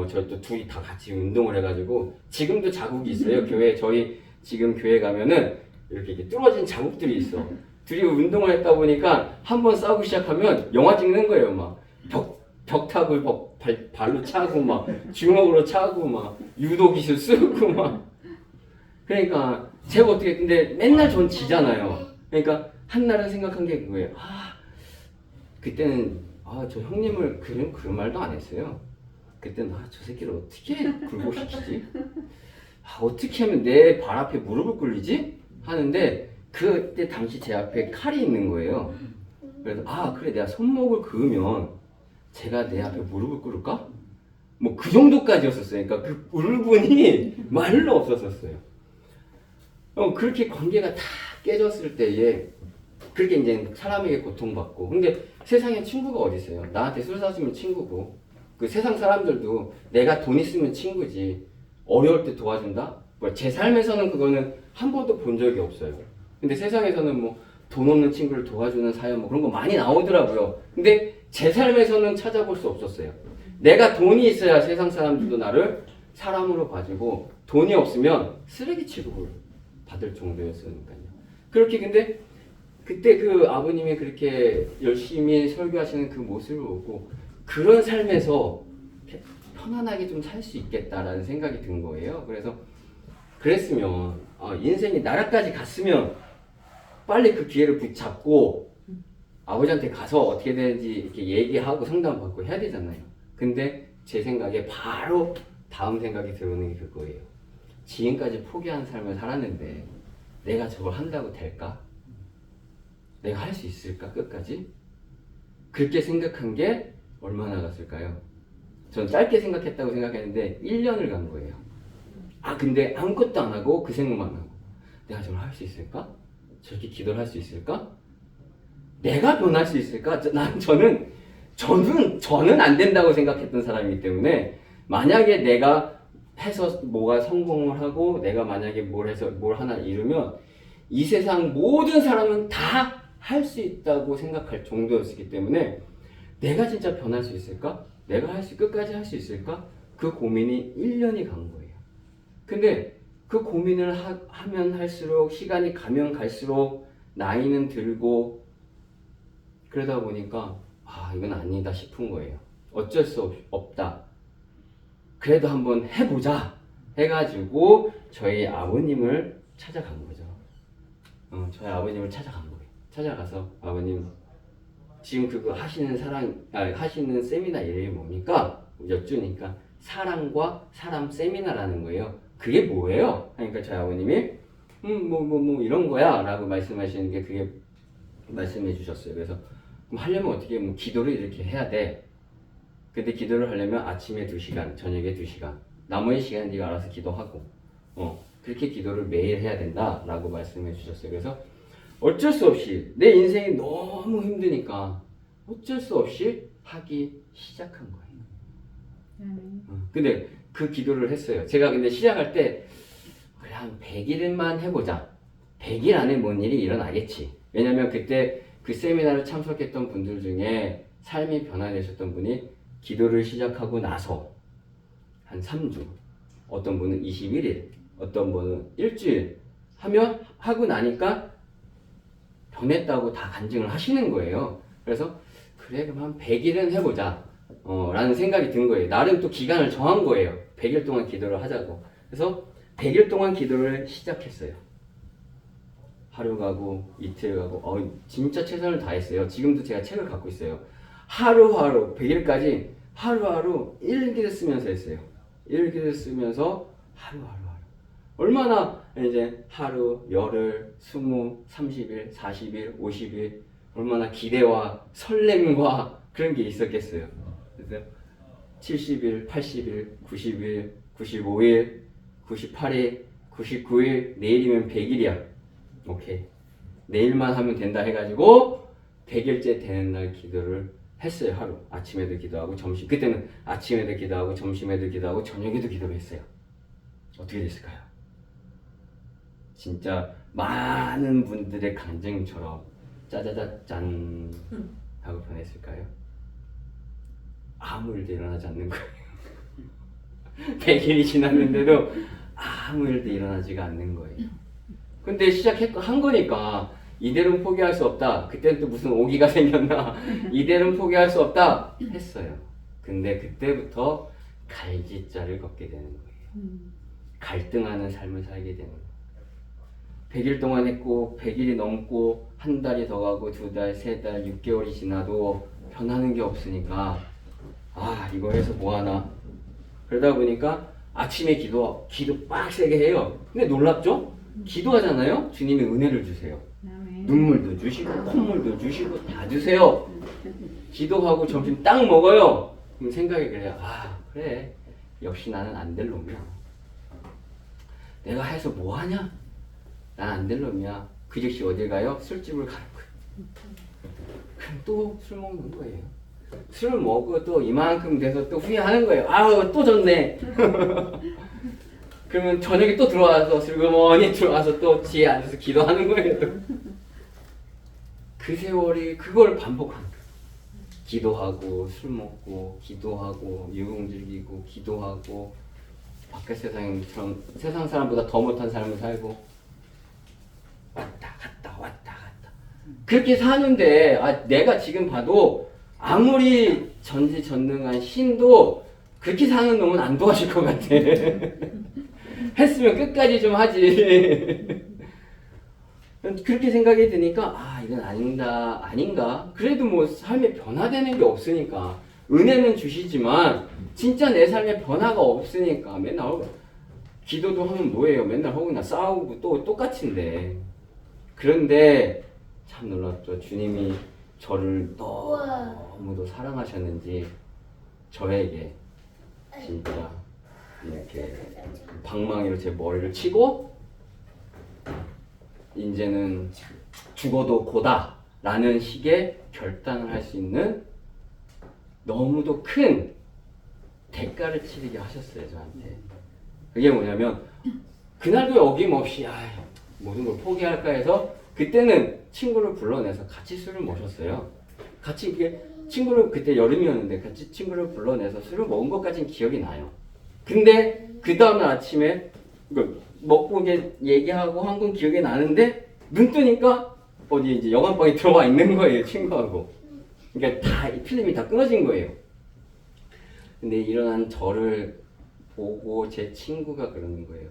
저 또 둘이 다 같이 운동을 해가지고 지금도 자국이 있어요. 교회 저희 지금 교회 가면은 이렇게 뚫어진 자국들이 있어. 둘이 운동을 했다 보니까 한 번 싸우기 시작하면 영화 찍는 거예요. 막 벽탑을 발로 차고 막 주먹으로 차고 막 유도 기술 쓰고 막. 그러니까 제가 어떻게 근데 맨날 전 지잖아요. 그러니까 한날은 생각한 게 그거예요. 그때는 저 형님을 그런 말도 안 했어요. 그때는 저 새끼를 어떻게 굴복시키지? 어떻게 하면 내 발 앞에 무릎을 꿇리지? 하는데 그때 당시 제 앞에 칼이 있는 거예요. 그래서 그래 내가 손목을 그으면 제가 내 앞에 무릎을 꿇을까? 뭐 그 정도까지였었어요. 그러니까 그 울분이 말로 없었었어요. 그렇게 관계가 다 깨졌을 때에 그렇게 이제 사람에게 고통받고. 근데 세상에 친구가 어디 있어요? 나한테 술 사주면 친구고 그 세상 사람들도 내가 돈 있으면 친구지. 어려울 때 도와준다? 제 삶에서는 그거는 한 번도 본 적이 없어요. 근데 세상에서는 뭐 돈 없는 친구를 도와주는 사연 뭐 그런 거 많이 나오더라고요. 근데 제 삶에서는 찾아볼 수 없었어요. 내가 돈이 있어야 세상 사람들도 나를 사람으로 봐주고 돈이 없으면 쓰레기 취급을 받을 정도였으니까요. 그렇게 근데 그때 그 아버님이 그렇게 열심히 설교하시는 그 모습을 보고 그런 삶에서 편안하게 좀 살 수 있겠다라는 생각이 든 거예요. 그래서 그랬으면 인생이 나라까지 갔으면 빨리 그 기회를 붙잡고 아버지한테 가서 어떻게 되는지 이렇게 얘기하고 상담받고 해야 되잖아요. 근데 제 생각에 바로 다음 생각이 들어오는 게 그거예요. 지금까지 포기한 삶을 살았는데 내가 저걸 한다고 될까? 내가 할 수 있을까? 끝까지? 그렇게 생각한 게 얼마나 갔을까요? 전 짧게 생각했다고 생각했는데 1년을 간 거예요. 근데 아무것도 안 하고 그 생각만 하고 내가 저걸 할 수 있을까? 저렇게 기도를 할 수 있을까? 내가 변할 수 있을까? 저는 안 된다고 생각했던 사람이기 때문에 만약에 내가 해서 뭐가 성공을 하고 내가 만약에 뭘 해서 뭘 하나 이루면 이 세상 모든 사람은 다 할 수 있다고 생각할 정도였기 때문에 내가 진짜 변할 수 있을까? 내가 끝까지 할 수 있을까? 그 고민이 1년이 간 거예요. 근데 그 고민을 하면 할수록 시간이 가면 갈수록 나이는 들고 그러다 보니까 이건 아니다 싶은 거예요. 어쩔 수 없다. 그래도 한번 해보자 해가지고 저희 아버님을 찾아간 거죠. 저희 아버님을 찾아간 거예요. 찾아가서 아버님 지금 그거 하시는 세미나 이름이 뭡니까? 여쭈니까 사랑과 사람 세미나라는 거예요. 그게 뭐예요? 하니까 저희 아버님이 뭐 이런 거야 라고 말씀하시는 게 그게 말씀해 주셨어요. 그래서 그럼 하려면 어떻게 기도를 이렇게 해야 돼. 근데 기도를 하려면 아침에 2시간, 저녁에 2시간 나머지 시간 네가 알아서 기도하고 그렇게 기도를 매일 해야 된다 라고 말씀해 주셨어요. 그래서 어쩔 수 없이 내 인생이 너무 힘드니까 어쩔 수 없이 하기 시작한 거예요. 근데 그 기도를 했어요. 제가 근데 시작할 때 그래 한 100일만 해보자. 100일 안에 뭔 일이 일어나겠지. 왜냐면 그때 그 세미나를 참석했던 분들 중에 삶이 변화되셨던 분이 기도를 시작하고 나서 한 3주, 어떤 분은 21일, 어떤 분은 일주일 하고 나니까 변했다고 다 간증을 하시는 거예요. 그래서 그래 그럼 한 100일은 해보자 라는 생각이 든 거예요. 나름 또 기간을 정한 거예요. 100일 동안 기도를 하자고. 그래서 100일 동안 기도를 시작했어요. 하루 가고 이틀 가고 진짜 최선을 다했어요. 지금도 제가 책을 갖고 있어요. 하루하루 100일까지 하루하루 일기를 쓰면서 했어요. 일기를 쓰면서 하루하루 얼마나 이제 하루, 열흘, 20, 30일, 40일, 50일 얼마나 기대와 설렘과 그런 게 있었겠어요. 그래서 70일, 80일, 90일, 95일, 98일, 99일, 내일이면 100일이야. 오케이. 내일만 하면 된다 해가지고 100일째 되는 날 기도를 했어요. 하루. 아침에도 기도하고 그때는 아침에도 기도하고 점심에도 기도하고 저녁에도 기도를 했어요. 어떻게 됐을까요? 진짜 많은 분들의 간증처럼 짜자자짠 하고 변했을까요? 아무 일도 일어나지 않는 거예요. 100일이 지났는데도 아무 일도 일어나지가 않는 거예요. 근데 한 거니까 이대로는 포기할 수 없다. 그때는 또 무슨 오기가 생겼나. 이대로는 포기할 수 없다 했어요. 근데 그때부터 갈짓자를 걷게 되는 거예요. 갈등하는 삶을 살게 되는 거예요. 100일 동안 했고 100일이 넘고 한 달이 더 가고 2달, 3달, 6개월이 지나도 변하는 게 없으니까 이거 해서 뭐하나. 그러다 보니까 아침에 기도 빡세게 해요. 근데 놀랍죠? 기도하잖아요? 주님이 은혜를 주세요. 눈물도 주시고 콧물도 주시고 다 주세요. 기도하고 점심 딱 먹어요. 그럼 생각이 그래요. 그래 역시 나는 안 될 놈이야. 내가 해서 뭐하냐? 난 안 될 놈이야. 그 즉시 어딜 가요? 술집을 가는 거예요. 그럼 또 술 먹는 거예요. 술을 먹고 또 이만큼 돼서 또 후회하는 거예요. 또 졌네. 그러면 저녁에 또 들어와서 슬그머니 들어와서 또 뒤에 앉아서 기도하는 거예요. 그 세월이 그걸 반복하는 거예요. 기도하고 술 먹고 기도하고 유흥 즐기고 기도하고 밖에 세상처럼 세상 사람보다 더 못한 삶을 살고 왔다 갔다 그렇게 사는데 내가 지금 봐도 아무리 전지전능한 신도 그렇게 사는 놈은 안 도와줄 것 같아. 했으면 끝까지 좀 하지. 그렇게 생각이 드니까 이건 아닌가. 그래도 뭐 삶에 변화되는 게 없으니까 은혜는 주시지만 진짜 내 삶에 변화가 없으니까 맨날 기도도 하면 뭐예요? 맨날 허구나 싸우고 또 똑같은데. 그런데 참 놀랍죠. 주님이 저를 너무도 사랑하셨는지 저에게 진짜 이렇게 방망이로 제 머리를 치고 이제는 죽어도 고다 라는 식의 결단을 할 수 있는 너무도 큰 대가를 치르게 하셨어요. 저한테. 그게 뭐냐면 그날도 어김없이 모든 걸 포기할까 해서 그때는 친구를 불러내서 같이 술을 마셨어요. 같이 친구를 그때 여름이었는데 같이 친구를 불러내서 술을 먹은 것까지는 기억이 나요. 근데 그 다음날 아침에 먹고 얘기하고 한 건 기억이 나는데 눈 뜨니까 어디 이제 여관방에 들어와 있는 거예요. 친구하고. 그러니까 다 필름이 다 끊어진 거예요. 근데 일어난 저를 보고 제 친구가 그러는 거예요.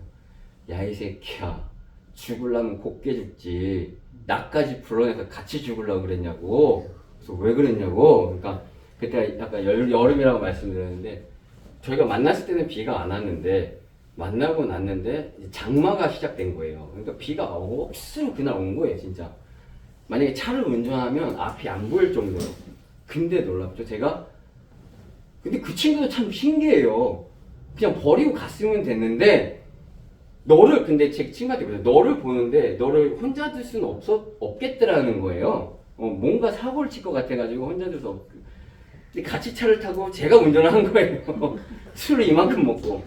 야 이 새끼야 죽으려면 곱게 죽지 나까지 불러내서 같이 죽으려고 그랬냐고. 그래서 왜 그랬냐고. 그러니까 그때 약간 여름이라고 말씀드렸는데 저희가 만났을 때는 비가 안 왔는데 만나고 났는데 장마가 시작된 거예요. 그러니까 비가 억수로 그날 온 거예요. 진짜 만약에 차를 운전하면 앞이 안 보일 정도로. 근데 놀랍죠. 근데 그 친구도 참 신기해요. 그냥 버리고 갔으면 됐는데 근데 제 친구한테 그래요. 너를 보는데 너를 혼자 둘 수는 없겠더라는 거예요. 뭔가 사고를 칠 것 같아가지고 혼자 둘 수 없고. 근데 같이 차를 타고 제가 운전을 한 거예요. 술을 이만큼 먹고.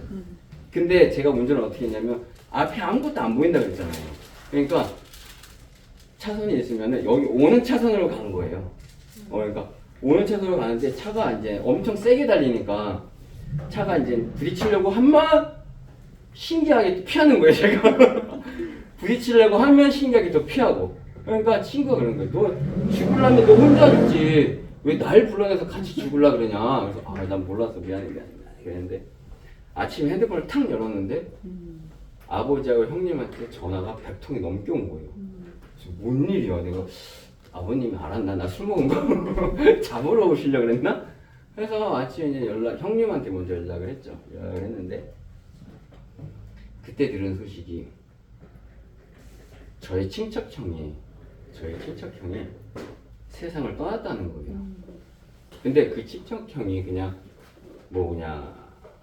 근데 제가 운전을 어떻게 했냐면 앞에 아무것도 안 보인다 그랬잖아요. 그러니까 차선이 있으면은 여기 오는 차선으로 가는 거예요. 그러니까 오는 차선으로 가는데 차가 이제 엄청 세게 달리니까 차가 이제 부딪히려고 하면 신기하게 또 피하는 거예요, 제가. 부딪히려고 하면 신기하게 또 피하고. 그러니까 친구가 그런 거예요. 너 죽으려면 너 혼자 죽지. 왜 날 불러내서 같이 죽을라 그러냐. 그래서 난 몰랐어. 미안해. 그랬는데 아침에 핸드폰을 탁 열었는데 아버지하고 형님한테 전화가 100통이 넘게 온 거예요. 그래서 뭔 일이야. 내가 아버님이 알았나? 나 술 먹은 거 잡으러 오시려고 그랬나? 그래서 아침에 이제 형님한테 먼저 연락을 했죠. 연락을 했는데 그때 들은 소식이 저희 친척형이 세상을 떠났다는 거예요. 근데 그 친척형이 그냥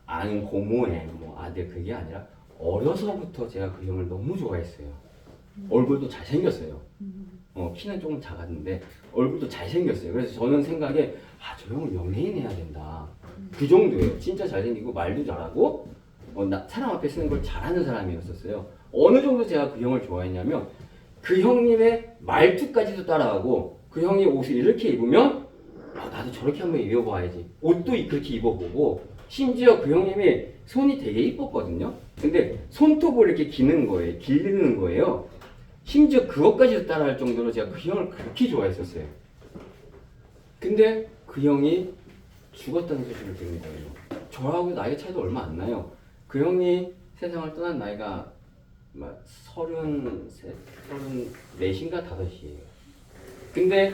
아는 고모의 아들 그게 아니라 어려서부터 제가 그 형을 너무 좋아했어요. 얼굴도 잘생겼어요. 키는 조금 작았는데 얼굴도 잘생겼어요. 그래서 저는 생각에 저 형은 연예인 해야 된다. 그 정도예요. 진짜 잘생기고 말도 잘하고 사람 앞에 쓰는 걸 잘하는 사람이었었어요. 어느 정도 제가 그 형을 좋아했냐면 그 형님의 말투까지도 따라하고 그 형이 옷을 이렇게 입으면 나도 저렇게 한번 입어봐야지. 옷도 그렇게 입어보고 심지어 그 형님이 손이 되게 이뻤거든요. 근데 손톱을 이렇게 기르는 거예요. 심지어 그것까지도 따라할 정도로 제가 그 형을 그렇게 좋아했었어요. 근데 그 형이 죽었다는 소식을 들은 거예요. 저하고 나이 차이도 얼마 안 나요. 그 형이 세상을 떠난 나이가 33, 34인가 5이에요. 근데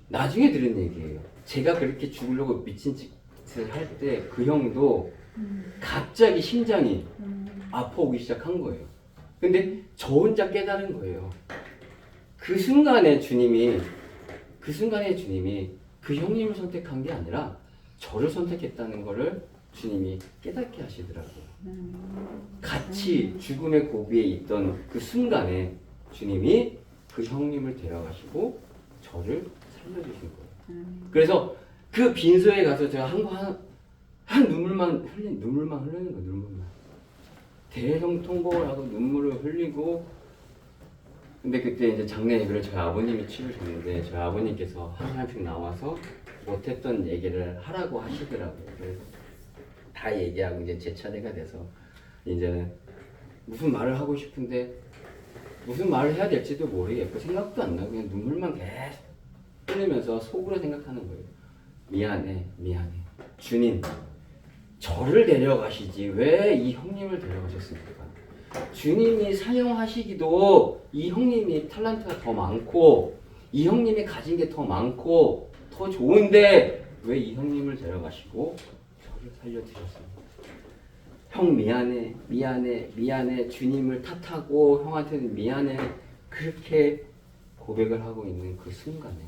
나중에 들은 얘기예요. 제가 그렇게 죽으려고 미친 짓을 할 때 그 형도 갑자기 심장이 아파오기 시작한 거예요. 근데 저 혼자 깨달은 거예요. 그 순간에 주님이 그 형님을 선택한 게 아니라 저를 선택했다는 거를 주님이 깨닫게 하시더라고요. 같이 죽음의 고비에 있던 그 순간에 주님이 그 형님을 데려가시고 저를 살려주신 거예요. 그래서 그 빈소에 가서 제가 한 눈물만 흐르는 거예요. 눈물만. 대성통곡을 하고 눈물을 흘리고. 근데 그때 이제 장례 예배를 저희 아버님이 치르셨는데 저희 아버님께서 한 사람씩 나와서 못했던 얘기를 하라고 하시더라고요. 그래서 다 얘기하고 이제 제 차례가 돼서 이제는 무슨 말을 하고 싶은데 무슨 말을 해야 될지도 모르겠고 생각도 안 나고 그냥 눈물만 계속 흘리면서 속으로 생각하는 거예요. 미안해. 주님, 저를 데려가시지 왜 이 형님을 데려가셨습니까? 주님이 사용하시기도 이 형님이 탤런트가 더 많고 이 형님이 가진 게 더 많고 더 좋은데 왜 이 형님을 데려가시고 저를 살려주셨습니까? 형 미안해 주님을 탓하고 형한테는 미안해 그렇게 고백을 하고 있는 그 순간에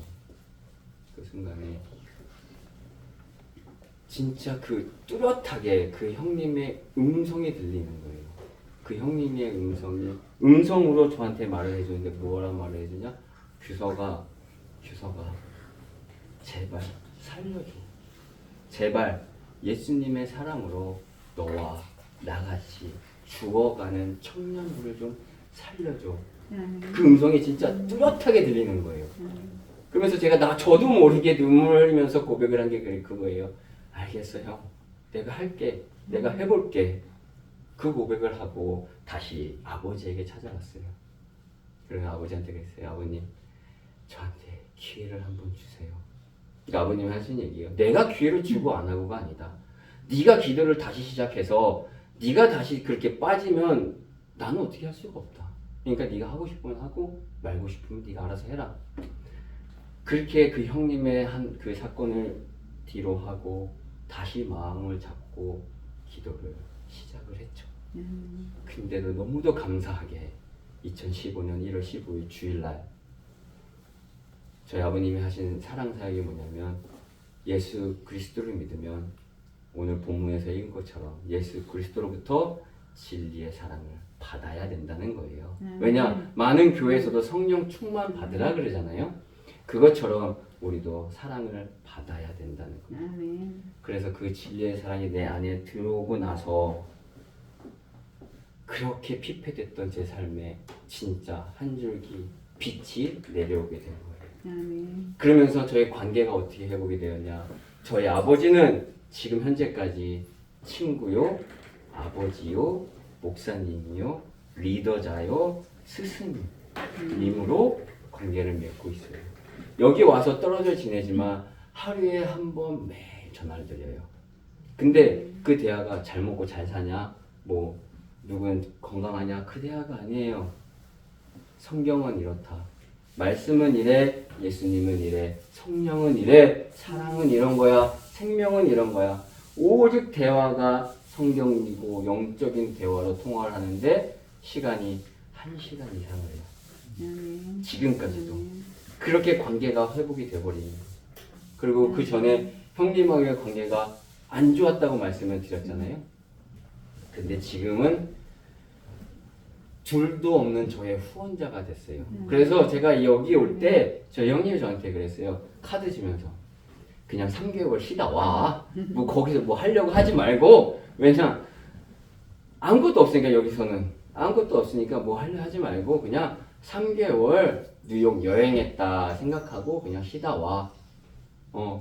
진짜 그 뚜렷하게 그 형님의 음성이 들리는 거예요. 그 형님의 음성으로 저한테 말을 해주는데 뭐라 말을 해주냐? 규서가 제발 살려줘. 제발 예수님의 사랑으로 너와 나같이 죽어가는 청년부를 좀 살려줘. 그 음성이 진짜 뚜렷하게 들리는 거예요. 그러면서 제가 저도 모르게 눈물 흘리면서 고백을 한 게 그거예요. 알겠어 형. 내가 할게. 내가 해볼게. 그 고백을 하고 다시 아버지에게 찾아갔어요. 그래서 아버지한테 그랬어요. 아버님, 저한테 기회를 한번 주세요. 그러니까 아버님이 하신 얘기예요. 내가 기회를 주고 안 하고가 아니다. 네가 기도를 다시 시작해서 네가 다시 그렇게 빠지면 나는 어떻게 할 수가 없다. 그러니까 네가 하고 싶으면 하고 말고 싶으면 네가 알아서 해라. 그렇게 그 형님의 그 사건을 뒤로 하고 다시 마음을 잡고 기도를 시작을 했죠. 근데도 너무도 감사하게 2015년 1월 15일 주일날 저희 아버님이 하신 사랑 사역이 뭐냐면 예수 그리스도를 믿으면 오늘 본문에서 읽은 것처럼 예수 그리스도로부터 진리의 사랑을 받아야 된다는 거예요. 왜냐? 많은 교회에서도 성령 충만 받으라 그러잖아요. 그것처럼 우리도 사랑을 받아야 된다는 거예요. 그래서 그 진리의 사랑이 내 안에 들어오고 나서 그렇게 피폐됐던 제 삶에 진짜 한 줄기 빛이 내려오게 된 거예요. 그러면서 저의 관계가 어떻게 회복이 되었냐? 저희 아버지는 지금 현재까지 친구요, 아버지요, 목사님이요, 리더자요, 스승님으로 관계를 맺고 있어요. 여기 와서 떨어져 지내지만 하루에 한 번 매일 전화를 드려요. 근데 그 대화가 잘 먹고 잘 사냐, 뭐 누군 건강하냐, 그 대화가 아니에요. 성경은 이렇다. 말씀은 이래, 예수님은 이래, 성령은 이래, 사랑은 이런 거야, 생명은 이런 거야. 오직 대화가 성경이고 영적인 대화로 통화를 하는데 시간이 1시간 이상을 해요. 지금까지도. 그렇게 관계가 회복이 돼버리는 거예요. 그리고 그 전에 형님하고의 관계가 안 좋았다고 말씀을 드렸잖아요. 근데 지금은 둘도 없는 저의 후원자가 됐어요. 그래서 제가 여기 올 때 저희 형님이 저한테 그랬어요. 카드 주면서 그냥 3개월 쉬다 와. 뭐 거기서 뭐 하려고 하지 말고, 왜냐 아무것도 없으니까, 여기서는 아무것도 없으니까 뭐 하려 하지 말고 그냥 3개월 뉴욕 여행했다 생각하고 그냥 쉬다 와.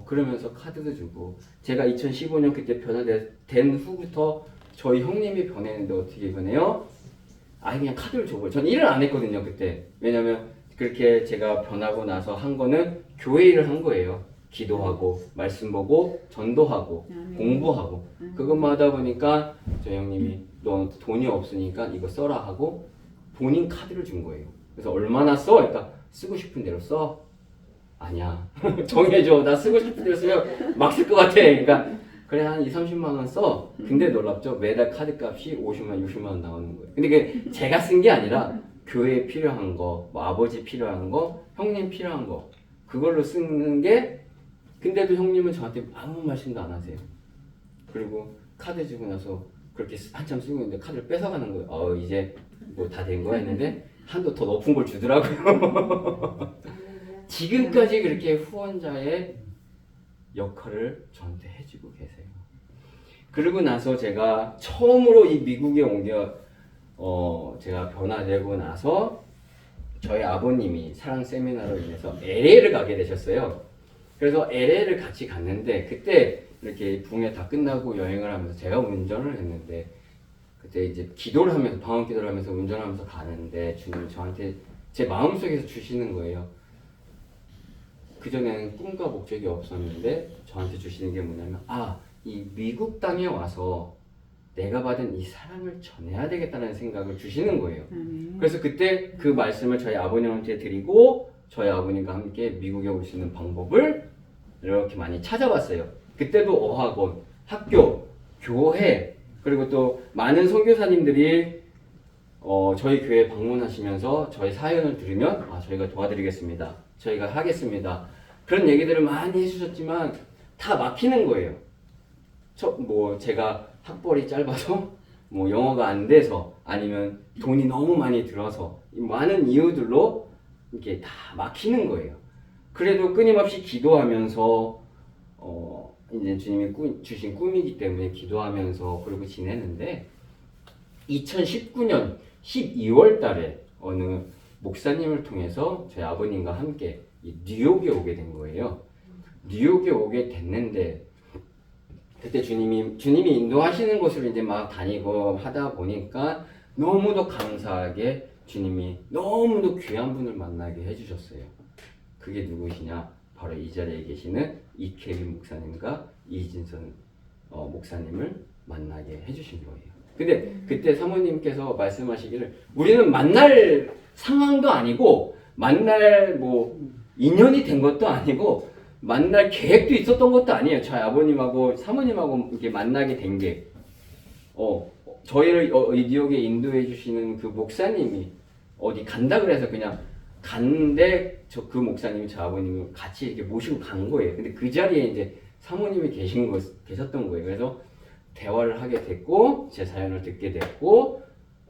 그러면서 카드도 주고, 제가 2015년 그때 변화된 후부터 저희 형님이 변했는데 어떻게 변해요? 아예 그냥 카드를 줘버려요. 전 일을 안 했거든요 그때. 왜냐면 그렇게 제가 변하고 나서 한 거는 교회 일을 한 거예요. 기도하고 말씀 보고 전도하고 공부하고 그것만 하다 보니까 저희 형님이 너 돈이 없으니까 이거 써라 하고 본인 카드를 준 거예요. 그래서 얼마나 써? 그러니까 쓰고 싶은 대로 써. 아니야. 정해줘. 나 쓰고 싶은 대로 쓰면 막 쓸 것 같아. 그러니까 그래 한 2-30만 원 써. 근데 놀랍죠? 매달 카드 값이 50만, 60만 원 나오는 거예요. 근데 그게 제가 쓴 게 아니라 교회에 필요한 거, 뭐 아버지 필요한 거, 형님 필요한 거, 그걸로 쓰는 게. 근데도 형님은 저한테 아무 말씀도 안 하세요. 그리고 카드 주고 나서 그렇게 한참 쓰고 있는데 카드를 뺏어가는 거예요. 이제 뭐 다 된 거야 했는데 한도 더 높은 걸 주더라고요. 지금까지 그렇게 후원자의 역할을 저한테 해주고 계세요. 그러고 나서 제가 처음으로 이 미국에 제가 변화되고 나서 저희 아버님이 사랑 세미나로 인해서 LA를 가게 되셨어요. 그래서 LA를 같이 갔는데 그때 이렇게 붕에 다 끝나고 여행을 하면서 제가 운전을 했는데 그때 이제 기도를 하면서 방언 기도를 하면서 운전하면서 가는데 주님이 저한테 제 마음속에서 주시는 거예요. 그전에는 꿈과 목적이 없었는데 저한테 주시는 게 뭐냐면 이 미국 땅에 와서 내가 받은 이 사랑을 전해야 되겠다는 생각을 주시는 거예요. 그래서 그때 그 말씀을 저희 아버님한테 드리고 저희 아버님과 함께 미국에 올 수 있는 방법을 이렇게 많이 찾아봤어요. 그때도 어학원, 학교, 교회, 그리고 또 많은 선교사님들이 저희 교회 방문하시면서 저희 사연을 들으면 저희가 도와드리겠습니다. 저희가 하겠습니다. 그런 얘기들을 많이 해주셨지만 다 막히는 거예요. 제가 학벌이 짧아서 뭐 영어가 안 돼서 아니면 돈이 너무 많이 들어서 많은 이유들로 이렇게 다 막히는 거예요. 그래도 끊임없이 기도하면서 이제 주님이 주신 꿈이기 때문에 기도하면서 그러고 지내는데 2019년 12월 달에 어느 목사님을 통해서 저희 아버님과 함께 뉴욕에 오게 된 거예요. 뉴욕에 오게 됐는데 그때 주님이 인도하시는 곳으로 이제 막 다니고 하다 보니까 너무도 감사하게 주님이 너무도 귀한 분을 만나게 해주셨어요. 그게 누구시냐? 바로 이 자리에 계시는 이케빈 목사님과 이진선 목사님을 만나게 해주신 거예요. 근데 그때 사모님께서 말씀하시기를 우리는 만날 상황도 아니고 만날 뭐 인연이 된 것도 아니고 만날 계획도 있었던 것도 아니에요. 저희 아버님하고 사모님하고 이렇게 만나게 된 게 저희를 뉴욕에 인도해 주시는 그 목사님이 어디 간다 그래서 그냥 갔는데 그 목사님이 저 아버님을 같이 이렇게 모시고 간 거예요. 근데 그 자리에 이제 사모님이 계셨던 거예요. 그래서 대화를 하게 됐고 제 사연을 듣게 됐고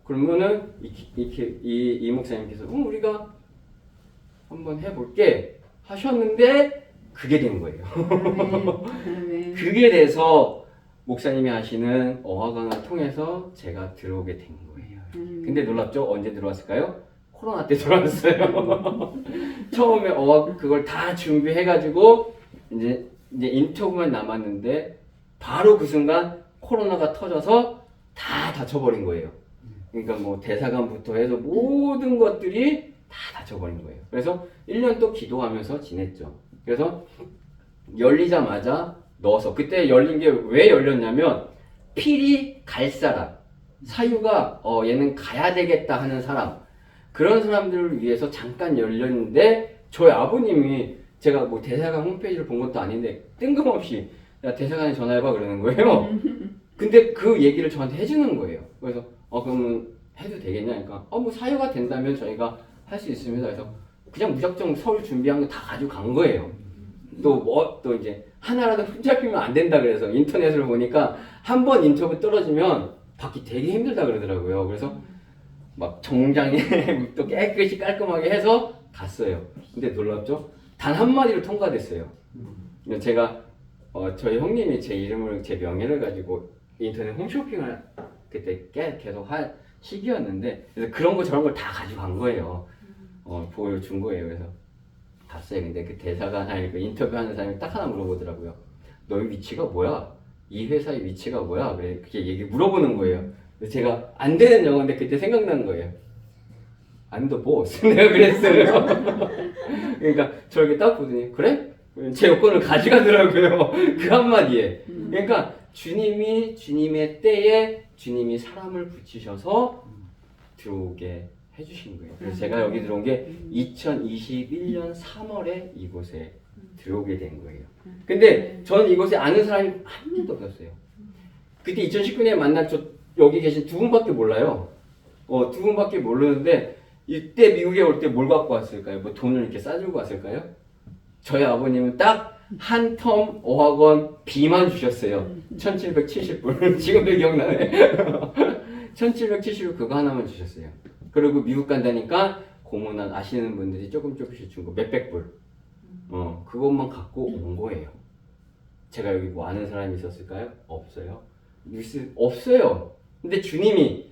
그러면은 이 목사님께서 우리가 한번 해볼게 하셨는데 그게 된 거예요. 그게 돼서 목사님이 하시는 어학원을 통해서 제가 들어오게 된 거예요. 근데 놀랍죠? 언제 들어왔을까요? 코로나 때 들어왔어요. 처음에 어학 그걸 다 준비해가지고 이제 인터뷰만 남았는데 바로 그 순간 코로나가 터져서 다 닫혀버린 거예요. 그러니까 뭐 대사관부터 해서 모든 것들이 다 닫혀버린 거예요. 그래서 1년 또 기도하면서 지냈죠. 그래서 열리자마자 넣어서 그때 열린 게 왜 열렸냐면 필히 갈 사람 사유가 얘는 가야 되겠다 하는 사람 그런 사람들을 위해서 잠깐 열렸는데 저희 아버님이 제가 뭐 대사관 홈페이지를 본 것도 아닌데 뜬금없이 야 대사관에 전화해봐 그러는 거예요. 근데 그 얘기를 저한테 해주는 거예요. 그래서 그러면 해도 되겠냐? 그러니까 뭐 사유가 된다면 저희가 할 수 있습니다. 그래서 그냥 무작정 서울 준비한 거 다 가지고 간 거예요. 또 이제 하나라도 흠잡히면 안 된다 그래서 인터넷을 보니까 한 번 인터뷰 떨어지면 받기 되게 힘들다 그러더라고요. 그래서 막 정장에 또 깨끗이 깔끔하게 해서 갔어요. 근데 놀랍죠? 단 한마디로 통과됐어요. 제가 저희 형님이 제 이름을 제 명예를 가지고 인터넷 홈쇼핑을 그때 계속 할 시기였는데 그래서 그런 거 저런 걸 다 가지고 간 거예요. 보여준 거예요. 그래서 갔어요. 근데 그 대사관 아니 그 인터뷰하는 사람이 딱 하나 물어보더라고요. 너의 위치가 뭐야? 이 회사의 위치가 뭐야? 그래 그렇게 얘기 물어보는 거예요. 그래서 제가 안 되는 영어인데 그때 생각난 거예요. I'm the boss. 내가 그랬어요. 그러니까 저렇게 딱 보더니 그래? 제 여권을 가져가더라고요. 그 한마디에. 그러니까 주님이 주님의 때에 주님이 사람을 붙이셔서 들어오게 해주신 거예요. 그래서 제가 여기 들어온 게 2021년 3월에 이곳에 들어오게 된 거예요. 근데 저는 이곳에 아는 사람이 한 명도 없었어요. 그때 2019년에 만난 여기 계신 두 분밖에 몰라요. 두 분밖에 모르는데 이때 미국에 올 때 뭘 갖고 왔을까요? 뭐 돈을 이렇게 싸들고 왔을까요? 저희 아버님은 딱 한 텀 어학원 B만 주셨어요. 1770불. 지금도 기억나네. 1770불 그거 하나만 주셨어요. 그리고 미국 간다니까 고문한 아시는 분들이 조금씩 준 거 몇백 불. 그것만 갖고 온 거예요. 제가 여기 뭐 아는 사람이 있었을까요? 없어요. 없어요. 근데 주님이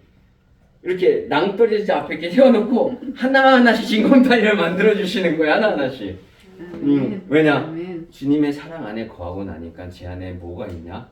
이렇게 낭떠러지 앞에 이렇게 세워놓고 하나하나씩 징검다리를 만들어주시는 거예요. 하나하나씩. 왜냐? 주님의 사랑 안에 거하고 나니까 제 안에 뭐가 있냐?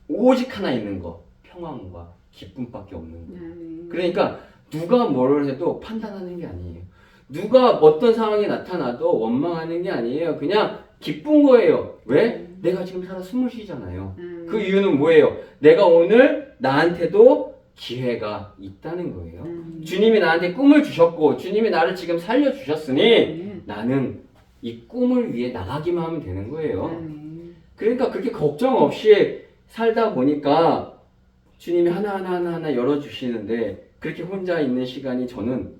오직 하나 있는 거. 평안과 기쁨밖에 없는 거예요. 그러니까 누가 뭐를 해도 판단하는 게 아니에요. 누가 어떤 상황이 나타나도 원망하는 게 아니에요. 그냥 기쁜 거예요. 왜? 내가 지금 살아 숨을 쉬잖아요. 그 이유는 뭐예요? 내가 오늘 나한테도 기회가 있다는 거예요. 주님이 나한테 꿈을 주셨고 주님이 나를 지금 살려주셨으니 나는 이 꿈을 위해 나가기만 하면 되는 거예요. 그러니까 그렇게 걱정 없이 살다 보니까 주님이 하나하나 열어주시는데 그렇게 혼자 있는 시간이 저는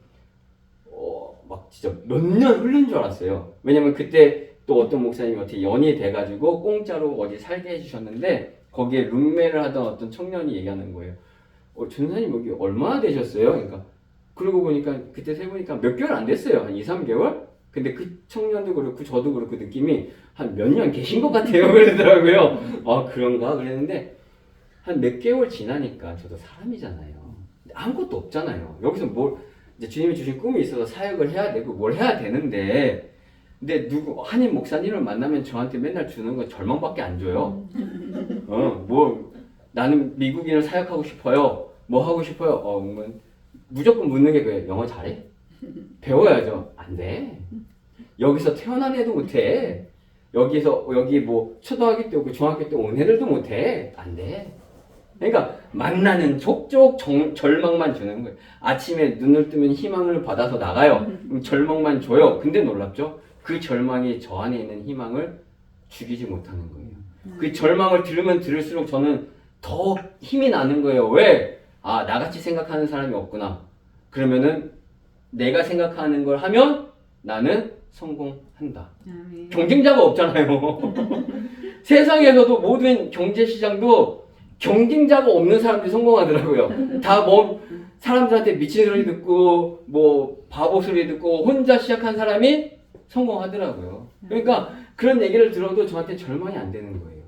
막 진짜 몇 년 흐른 줄 알았어요. 왜냐면 그때 또 어떤 목사님이 어떻게 연이 돼가지고 공짜로 어디 살게 해주셨는데 거기에 룸메를 하던 어떤 청년이 얘기하는 거예요. 전사님 여기 얼마나 되셨어요? 그러니까 그러고 보니까 그때 세보니까 몇 개월 안 됐어요. 한 2, 3개월? 근데 그 청년도 그렇고 저도 그렇고 느낌이 한 몇 년 계신 것 같아요. 그러더라고요. 그런가? 그랬는데 한 몇 개월 지나니까 저도 사람이잖아요. 아무것도 없잖아요. 여기서 이제 주님이 주신 꿈이 있어서 사역을 해야 되고 뭘 해야 되는데 근데 한인 목사님을 만나면 저한테 맨날 주는 건 절망밖에 안 줘요. 나는 미국인을 사역하고 싶어요. 뭐 하고 싶어요? 무조건 묻는 게 그거예요. 영어 잘해? 배워야죠. 안 돼. 여기서 태어난 애도 못해. 여기 뭐 초등학교 때 오고 중학교 때 온 애들도 못해. 안 돼. 그러니까 만나는 족족 절망만 주는 거예요. 아침에 눈을 뜨면 희망을 받아서 나가요. 그럼 절망만 줘요. 근데 놀랍죠? 그 절망이 저 안에 있는 희망을 죽이지 못하는 거예요. 그 절망을 들으면 들을수록 저는 더 힘이 나는 거예요. 왜? 나같이 생각하는 사람이 없구나. 그러면은 내가 생각하는 걸 하면 나는 성공한다. 경쟁자가 없잖아요. 세상에서도 모든 경제시장도 경쟁자가 없는 사람들이 성공하더라고요. 다 사람들한테 미친 소리 듣고 바보 소리 듣고 혼자 시작한 사람이 성공하더라고요. 그러니까 그런 얘기를 들어도 저한테 절망이 안 되는 거예요.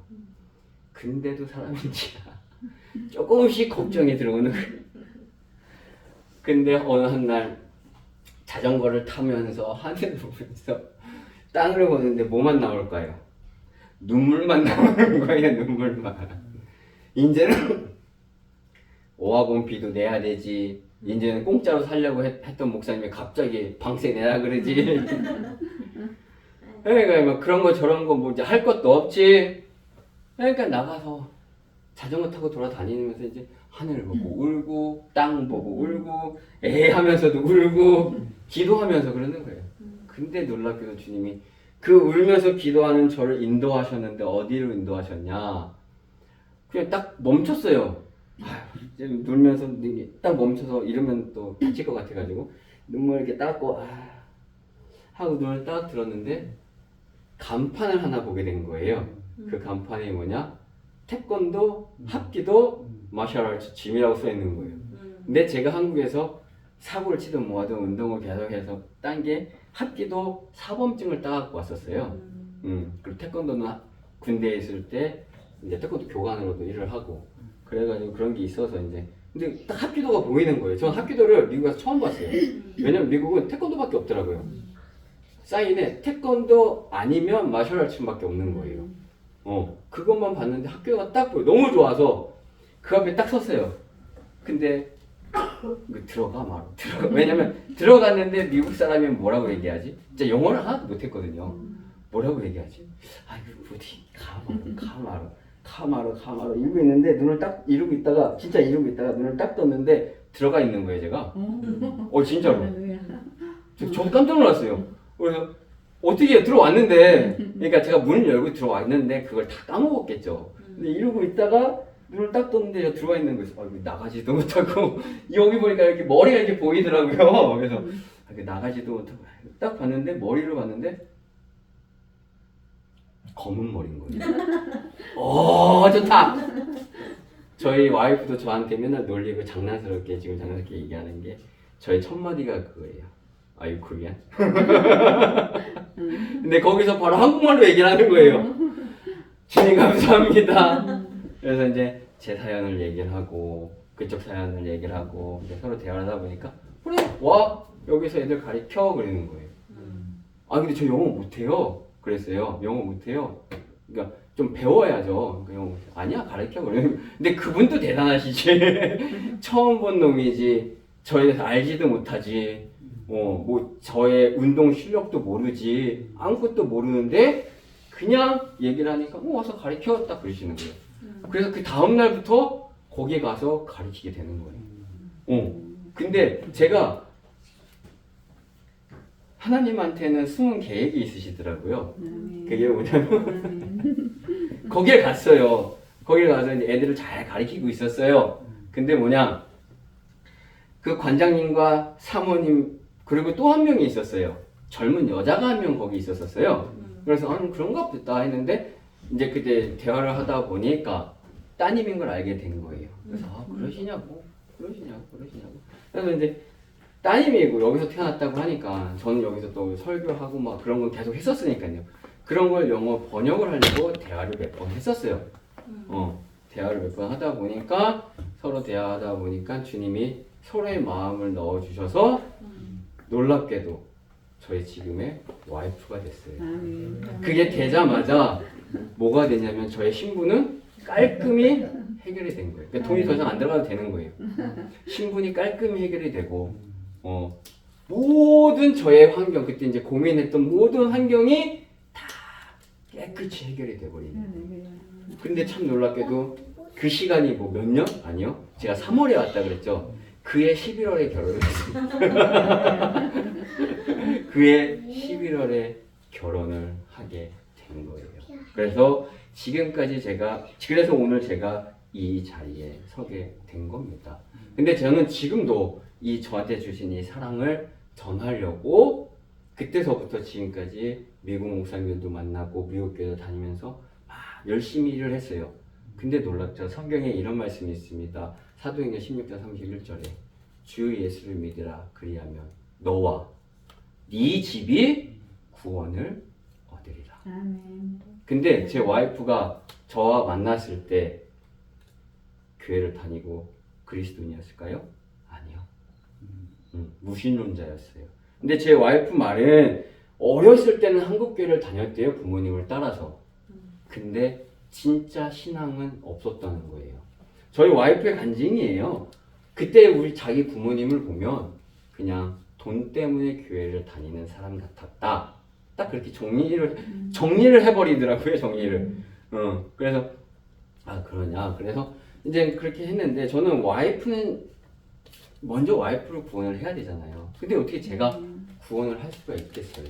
근데도 사람인지라 조금씩 걱정이 들어오는 거예요. 근데 어느 한날 자전거를 타면서 하늘을 보면서 땅을 보는데 뭐만 나올까요? 눈물만 나오는 거예요. 눈물만. 이제는 어학원 비도 내야 되지. 이제는 공짜로 살려고 했던 목사님이 갑자기 방세 내라 그러지. 그러니까 막 그런 거 저런 거 뭐 이제 할 것도 없지. 그러니까 나가서 자전거 타고 돌아다니면서 이제 하늘 보고 울고 땅 보고 울고 애 하면서도 울고 기도하면서 그러는 거예요. 근데 놀랍게도 주님이 그 울면서 기도하는 저를 인도하셨는데 어디로 인도하셨냐? 그냥 딱 멈췄어요. 아휴, 이제 울면서 딱 멈춰서 이러면 또 다칠 것 같아가지고 눈물 이렇게 닦고 하고 눈을 딱 들었는데 간판을 하나 보게 된 거예요. 그 간판이 뭐냐? 태권도, 합기도, 마셜아츠 짐이라고 써 있는 거예요. 근데 제가 한국에서 사고를 치든 뭐하든 운동을 계속해서 딴 게 합기도 사범증을 따갖고 왔었어요. 그리고 태권도는 군대에 있을 때 이제 태권도 교관으로도 일을 하고 그래가지고 그런 게 있어서 이제 근데 딱 합기도가 보이는 거예요. 전 합기도를 미국에서 처음 봤어요. 왜냐면 미국은 태권도밖에 없더라고요. 사인에 태권도 아니면 마셜아츠밖에 없는 거예요. 그것만 봤는데 학교가 딱 보여. 너무 좋아서 그 앞에 딱 섰어요. 근데 들어가 바로 들어가. 왜냐면 들어갔는데 미국 사람이면 뭐라고 얘기하지? 진짜 영어를 하나도 못했거든요. 뭐라고 얘기하지? 부디 카마로 이러고 있는데 눈을 딱 이러고 있다가 진짜 이러고 있다가 눈을 딱 떴는데 들어가 있는 거예요 제가. 진짜로. 저도 깜짝 놀랐어요. 그래서 어떻게 들어왔는데 그러니까 제가 문을 열고 들어왔는데 그걸 다 까먹었겠죠. 근데 이러고 있다가 눈을 딱 떴는데 들어와 있는 거예요. 나가지도 못하고 여기 보니까 이렇게 머리가 이렇게 보이더라고요. 그래서 나가지도 못하고 딱 봤는데 머리를 봤는데 검은 머리인 거예요. 좋다. 저희 와이프도 저한테 맨날 놀리고 장난스럽게 지금 장난스럽게 얘기하는 게 저의 첫 마디가 그거예요. Are you Korean? 근데 거기서 바로 한국말로 얘기를 하는 거예요. 주님 감사합니다. 그래서 이제 제 사연을 얘기를 하고 그쪽 사연을 얘기를 하고 이제 서로 대화를 하다 보니까 그래 와 여기서 애들 가르쳐 그러는 거예요. 근데 저 영어 못해요. 그랬어요. 영어 못해요. 그러니까 좀 배워야죠. 그러니까 영어 못해요. 아니야 가르쳐 그러는. 근데 그분도 대단하시지. 처음 본 놈이지. 저에 대해서 알지도 못하지. 뭐 저의 운동 실력도 모르지. 아무것도 모르는데 그냥 얘기를 하니까 와서 가르쳐 딱 그러시는 거예요. 그래서 그 다음 날부터 거기 가서 가르치게 되는 거예요. 근데 제가 하나님한테는 숨은 계획이 있으시더라고요. 그게 뭐냐면 거기에 갔어요. 거기에 가서 이제 애들을 잘 가르치고 있었어요. 근데 뭐냐 그 관장님과 사모님 그리고 또 한 명이 있었어요. 젊은 여자가 한 명 거기 있었어요. 그래서 그런가 보다 했는데 이제 그때 대화를 하다 보니까 따님인 걸 알게 된 거예요. 그래서 그러시냐고. 그래서 이제 따님이고 여기서 태어났다고 하니까 저는 여기서 또 설교하고 막 그런 걸 계속 했었으니까요. 그런 걸 영어 번역을 하려고 대화를 몇 번 했었어요. 대화를 몇 번 하다 보니까 서로 대화하다 보니까 주님이 서로의 마음을 넣어주셔서 놀랍게도 저희 지금의 와이프가 됐어요. 그게 되자마자 뭐가 되냐면 저의 신분은 깔끔히 해결이 된 거예요. 그러니까 돈이 더 이상 안 들어가도 되는 거예요. 신분이 깔끔히 해결이 되고 모든 저의 환경 그때 이제 고민했던 모든 환경이 다 깨끗이 해결이 돼버리는 거예요. 근데 참 놀랍게도 그 시간이 뭐 몇 년? 아니요. 제가 3월에 왔다 그랬죠. 그해 11월에 결혼을 했습니다. 그해 11월에 결혼을 하게 된 거예요. 그래서 지금까지 그래서 오늘 제가 이 자리에 서게 된 겁니다. 근데 저는 지금도 이 저한테 주신 이 사랑을 전하려고 그때서부터 지금까지 미국 목사님들도 만나고 미국 교회도 다니면서 막 열심히 일을 했어요. 근데 놀랍죠. 성경에 이런 말씀이 있습니다. 사도행전 16장 31절에 주 예수를 믿으라 그리하면 너와 네 집이 구원을 얻으리라. 아멘. 근데 제 와이프가 저와 만났을 때 교회를 다니고 그리스도인이었을까요? 아니요. 무신론자였어요. 근데 제 와이프 말은 어렸을 때는 한국교회를 다녔대요. 부모님을 따라서. 근데 진짜 신앙은 없었다는 거예요. 저희 와이프의 간증이에요. 그때 우리 자기 부모님을 보면 그냥 돈 때문에 교회를 다니는 사람 같았다. 딱 그렇게 정리를 해버리더라고요. 정리를. 그래서 그러냐. 그래서 이제 그렇게 했는데 저는 먼저 와이프를 구원을 해야 되잖아요. 근데 어떻게 제가 구원을 할 수가 있겠어요.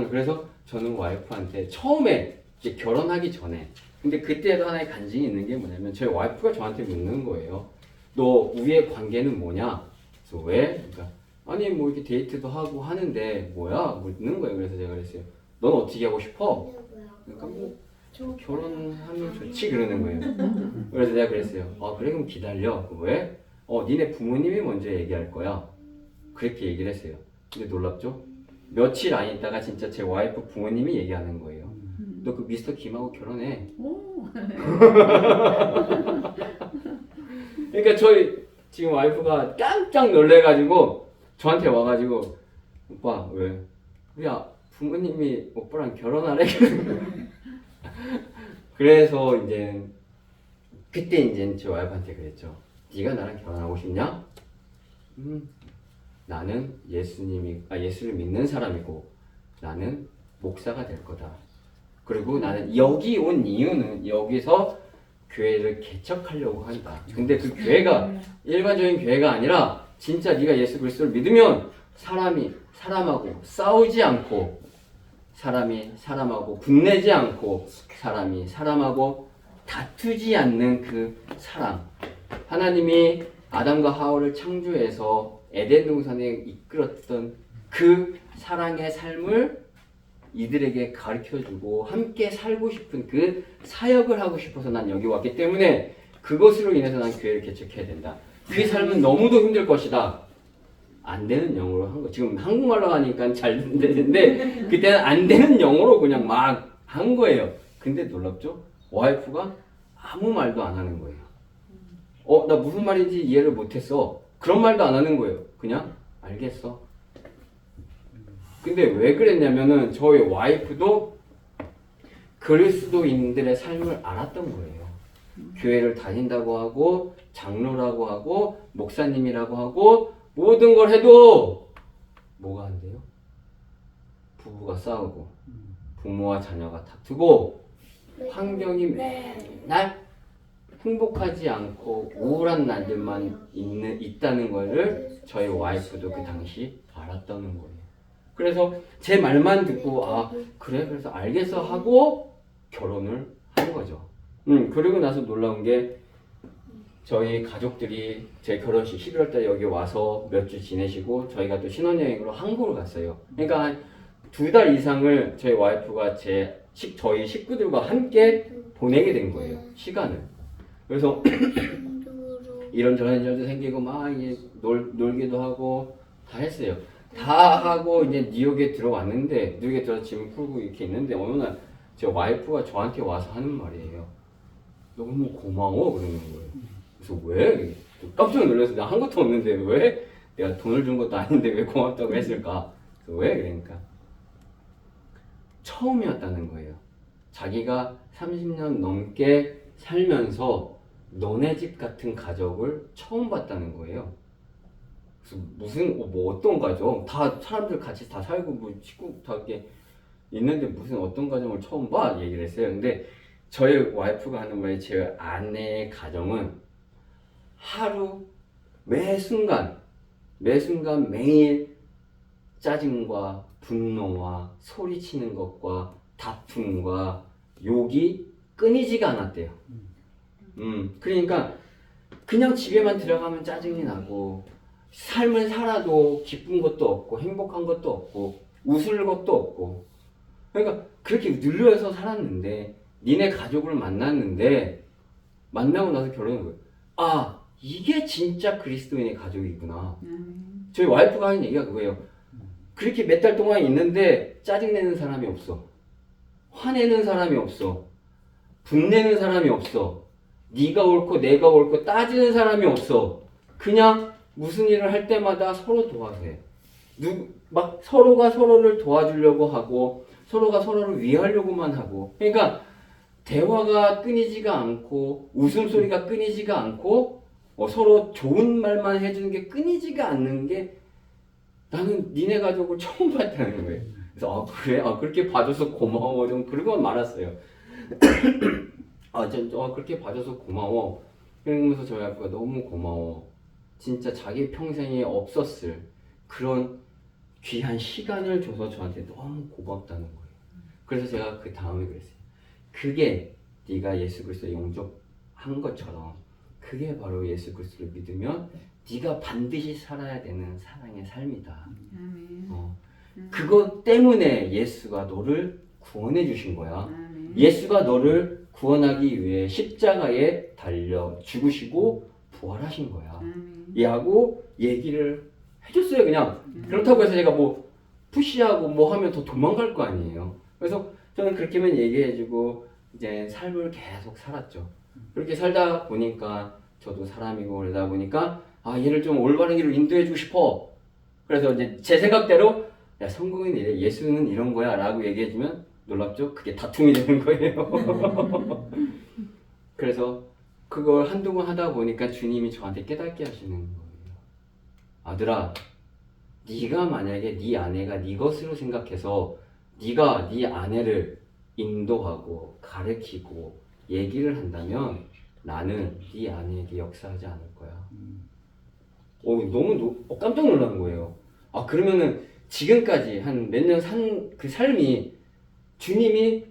그래서 저는 와이프한테 처음에 이제 결혼하기 전에, 근데 그때도 하나의 간증이 있는 게 뭐냐면 저희 와이프가 저한테 묻는 거예요. 너 우리의 관계는 뭐냐? 그래서 왜? 그러니까 아니 뭐 이렇게 데이트도 하고 하는데 뭐야? 묻는 거예요. 그래서 제가 그랬어요. 넌 어떻게 하고 싶어? 그러니까 뭐 결혼하면 좋지 그러는 거예요. 그래서 내가 그랬어요. 그래 그럼 기다려. 왜? 니네 부모님이 먼저 얘기할 거야. 그렇게 얘기를 했어요. 근데 놀랍죠? 며칠 안 있다가 진짜 제 와이프 부모님이 얘기하는 거예요. 너 그 미스터 김하고 결혼해. 그러니까 저희 지금 와이프가 깜짝 놀래가지고 저한테 와가지고 오빠 왜? 우리 부모님이 오빠랑 결혼하래. 그래서 이제 그때 이제 제 와이프한테 그랬죠. 네가 나랑 결혼하고 싶냐? 나는 예수를 믿는 사람이고 나는 목사가 될 거다. 그리고 나는 여기 온 이유는 여기서 교회를 개척하려고 한다. 근데 그 교회가 일반적인 교회가 아니라 진짜 네가 예수 그리스도를 믿으면 사람하고 싸우지 않고 사람이 사람하고 분내지 않고 사람이 사람하고 다투지 않는 그 사랑. 하나님이 아담과 하와를 창조해서 에덴 동산에 이끌었던 그 사랑의 삶을 이들에게 가르쳐주고 함께 살고 싶은 그 사역을 하고 싶어서 난 여기 왔기 때문에 그것으로 인해서 난 교회를 개척해야 된다. 그 삶은 너무도 힘들 것이다. 안 되는 영어로 한 거. 지금 한국말로 하니까 잘 되는데 그때는 안 되는 영어로 그냥 막 한 거예요. 근데 놀랍죠? 와이프가 아무 말도 안 하는 거예요. 나 무슨 말인지 이해를 못했어. 그런 말도 안 하는 거예요. 그냥 알겠어. 근데 왜 그랬냐면은 저희 와이프도 그리스도인들의 삶을 알았던 거예요. 교회를 다닌다고 하고 장로라고 하고 목사님이라고 하고 모든 걸 해도 뭐가 안 돼요? 부부가 싸우고 부모와 자녀가 다투고 환경이 맨날 행복하지 않고 우울한 날들만 있다는 거를 저희 와이프도 그 당시 알았다는 거예요. 그래서 제 말만 듣고 그래 그래서 알겠어 하고 결혼을 한 거죠. 그리고 나서 놀라운 게 저희 가족들이 제 결혼식 11월 달에 여기 와서 몇 주 지내시고 저희가 또 신혼여행으로 한국을 갔어요. 그러니까 한 2달 이상을 저희 와이프가 저희 식구들과 함께 보내게 된 거예요. 시간을. 그래서 이런저런 일도 생기고 막 이제 놀기도 하고 다 했어요. 다 하고 이제 뉴욕에 들어왔는데 뉴욕에 들어서 짐을 풀고 이렇게 있는데 어느 날 제 와이프가 저한테 와서 하는 말이에요. 너무 고마워 그러는 거예요. 그래서 왜? 깜짝 놀라서 나 한 것도 없는데 왜? 내가 돈을 준 것도 아닌데 왜 고맙다고 했을까? 그래서 왜? 그러니까 처음이었다는 거예요. 자기가 30년 넘게 살면서 너네 집 같은 가족을 처음 봤다는 거예요. 그래서 무슨 뭐 어떤 가족? 다 사람들 같이 다 살고 뭐 식구 다 이렇게 있는데 무슨 어떤 가정을 처음 봐? 얘기를 했어요. 근데 저희 와이프가 하는 말이 제 아내의 가정은 하루 매 순간 매일 짜증과 분노와 소리치는 것과 다툼과 욕이 끊이지가 않았대요. 그러니까 그냥 집에만 들어가면 짜증이 나고 삶을 살아도 기쁜 것도 없고 행복한 것도 없고 웃을 것도 없고 그러니까 그렇게 눌려서 살았는데 니네 가족을 만났는데 만나고 나서 결혼한 거예요. 이게 진짜 그리스도인의 가족이구나. 저희 와이프가 하는 얘기가 그거예요. 그렇게 몇 달 동안 있는데 짜증내는 사람이 없어. 화내는 사람이 없어. 분내는 사람이 없어. 네가 옳고 내가 옳고 따지는 사람이 없어. 그냥 무슨 일을 할 때마다 서로 도와서 해. 막 서로가 서로를 도와주려고 하고 서로가 서로를 위하려고만 하고 그러니까 대화가 끊이지가 않고 웃음소리가 끊이지가 않고 서로 좋은 말만 해주는 게 끊이지가 않는 게 나는 니네 가족을 처음 봤다는 거예요. 그래서 그래? 그렇게 봐줘서 고마워. 좀 그러고 말았어요. 그렇게 봐줘서 고마워. 그러면서 저희 아빠가 너무 고마워. 진짜 자기 평생에 없었을 그런 귀한 시간을 줘서 저한테 너무 고맙다는 거예요. 그래서 제가 그 다음에 그랬어요. 그게 네가 예수 그리스도를 영접한 것처럼 그게 바로 예수 그리스도를 믿으면 네가 반드시 살아야 되는 사랑의 삶이다. 아멘. 그것 때문에 예수가 너를 구원해 주신 거야. 아멘. 예수가 너를 구원하기 위해 십자가에 달려 죽으시고 부활하신 거야. 아멘. 하고 얘기를 해줬어요. 그냥 그렇다고 해서 제가 뭐 푸시하고 뭐 하면 더 도망갈 거 아니에요. 그래서 저는 그렇게만 얘기해주고 이제 삶을 계속 살았죠. 그렇게 살다 보니까 저도 사람이고 그러다 보니까 얘를 좀 올바른 길로 인도해주고 싶어. 그래서 이제 제 생각대로 야, 성공은 이래, 예수는 이런 거야 라고 얘기해주면 놀랍죠? 그게 다툼이 되는 거예요. 그래서 그걸 한동안 하다 보니까 주님이 저한테 깨닫게 하시는 거예요. 아들아, 네가 만약에 네 아내가 네 것으로 생각해서 네가 네 아내를 인도하고 가르치고 얘기를 한다면 나는 네 아내에게 역사하지 않을 거야. 너무 깜짝 놀란 거예요. 그러면은 지금까지 한 몇 년 산 그 삶이 주님이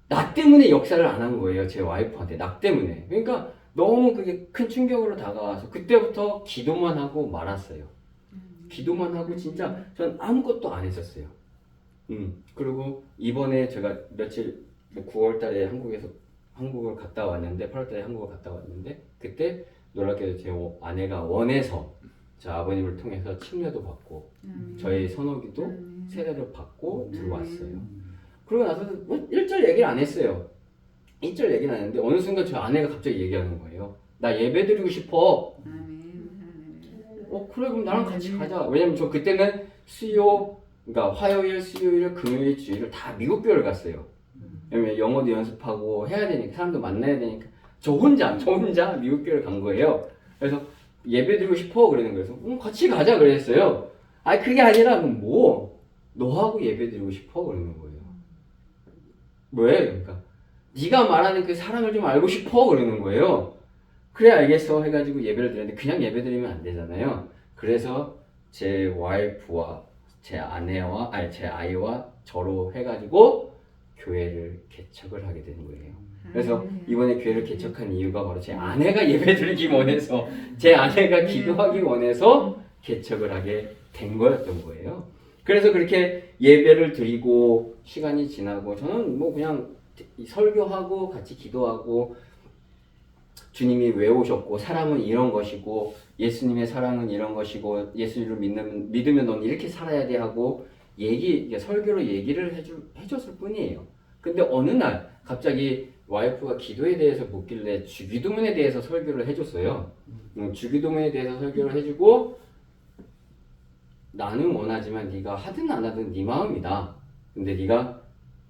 나 때문에 역사를 안 한 거예요. 제 와이프한테 나 때문에. 그러니까 너무 그게 큰 충격으로 다가와서 그때부터 기도만 하고 말았어요. 기도만 하고 진짜 전 아무것도 안 했었어요. 그리고 이번에 제가 며칠 9월 달에 한국을 갔다 왔는데 8월 달에 한국을 갔다 왔는데 그때 놀랍게도 제 아내가 원해서 저 아버님을 통해서 침례도 받고 저희 선호기도 세례를 받고 들어왔어요. 그러고 나서도 뭐 1절 얘기를 안 했어요. 1절 얘기는 안 했는데 어느 순간 저 아내가 갑자기 얘기하는 거예요. 나 예배 드리고 싶어. 그래 그럼 나랑 같이 가자. 왜냐면 저 그때는 그러니까 화요일, 수요일, 금요일, 주일을 다 미국 교회를 갔어요. 왜냐면 영어도 연습하고 해야 되니까 사람도 만나야 되니까 저 혼자 미국 교회를 간 거예요. 그래서 예배 드리고 싶어 그러는 거예요. 그래서 같이 가자 그랬어요. 그게 아니라 뭐 너하고 예배 드리고 싶어 그러는 거예요. 왜? 그러니까 네가 말하는 그 사랑을 좀 알고 싶어 그러는 거예요. 그래 알겠어 해가지고 예배를 드렸는데 그냥 예배 드리면 안 되잖아요. 그래서 제 와이프와 제 아이와 저로 해가지고 교회를 개척을 하게 된 거예요. 그래서 이번에 교회를 개척한 이유가 바로 제 아내가 예배 드리기 원해서 제 아내가 기도하기 원해서 개척을 하게 된 거였던 거예요. 그래서 그렇게 예배를 드리고 시간이 지나고 저는 뭐 그냥 설교하고 같이 기도하고 주님이 왜 오셨고 사랑은 이런 것이고 예수님의 사랑은 이런 것이고 예수님을 믿으면 넌 이렇게 살아야 돼 하고 설교로 얘기를 해줬을 뿐이에요. 근데 어느 날 갑자기 와이프가 기도에 대해서 묻길래 주기도문에 대해서 설교를 해줬어요. 주기도문에 대해서 설교를 해주고 나는 원하지만 네가 하든 안 하든 네 마음이다. 근데 네가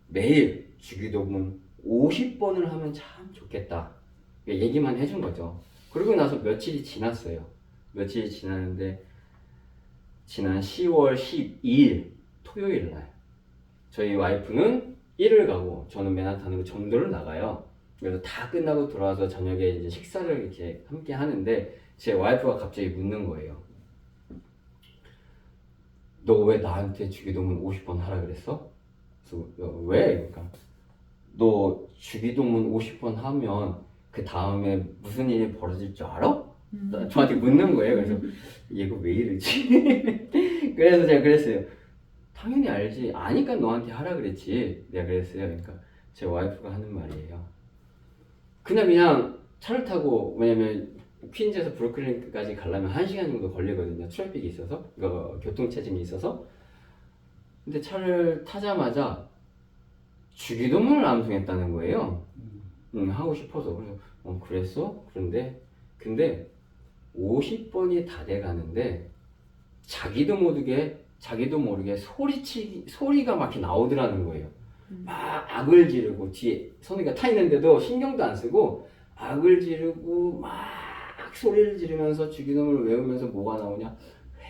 매일 주기도문 50번을 하면 참 좋겠다. 얘기만 해준 거죠. 그러고 나서 며칠이 지났어요. 며칠이 지났는데 지난 10월 12일 토요일 날 저희 와이프는 일을 가고 저는 맨하탄으로 전도를 나가요. 그래서 다 끝나고 돌아와서 저녁에 이제 식사를 이렇게 함께 하는데 제 와이프가 갑자기 묻는 거예요. 너 왜 나한테 주기도문 50번 하라 그랬어? 그래서 왜? 그러니까 너 주기도문 50번 하면 그 다음에 무슨 일이 벌어질 줄 알아? 저한테 묻는 거예요. 그래서 얘가 왜 이러지? 그래서 제가 그랬어요. 당연히 알지. 아니까 너한테 하라 그랬지. 내가 그랬어요. 그러니까 제 와이프가 하는 말이에요. 그냥 차를 타고 왜냐면 퀸즈에서 브루클린까지 가려면 1시간 정도 걸리거든요. 트래픽이 있어서 교통체증이 있어서. 근데 차를 타자마자 주기도문을 암송했다는 거예요. 하고 싶어서. 그래서 그랬어? 근데 50번이 다 돼가는데 자기도 모르게 소리가 막 이렇게 나오더라는 거예요. 막 악을 지르고 뒤에 선우가 타 있는데도 신경도 안 쓰고 악을 지르고 막 소리를 지르면서 주기도문을 외우면서 뭐가 나오냐?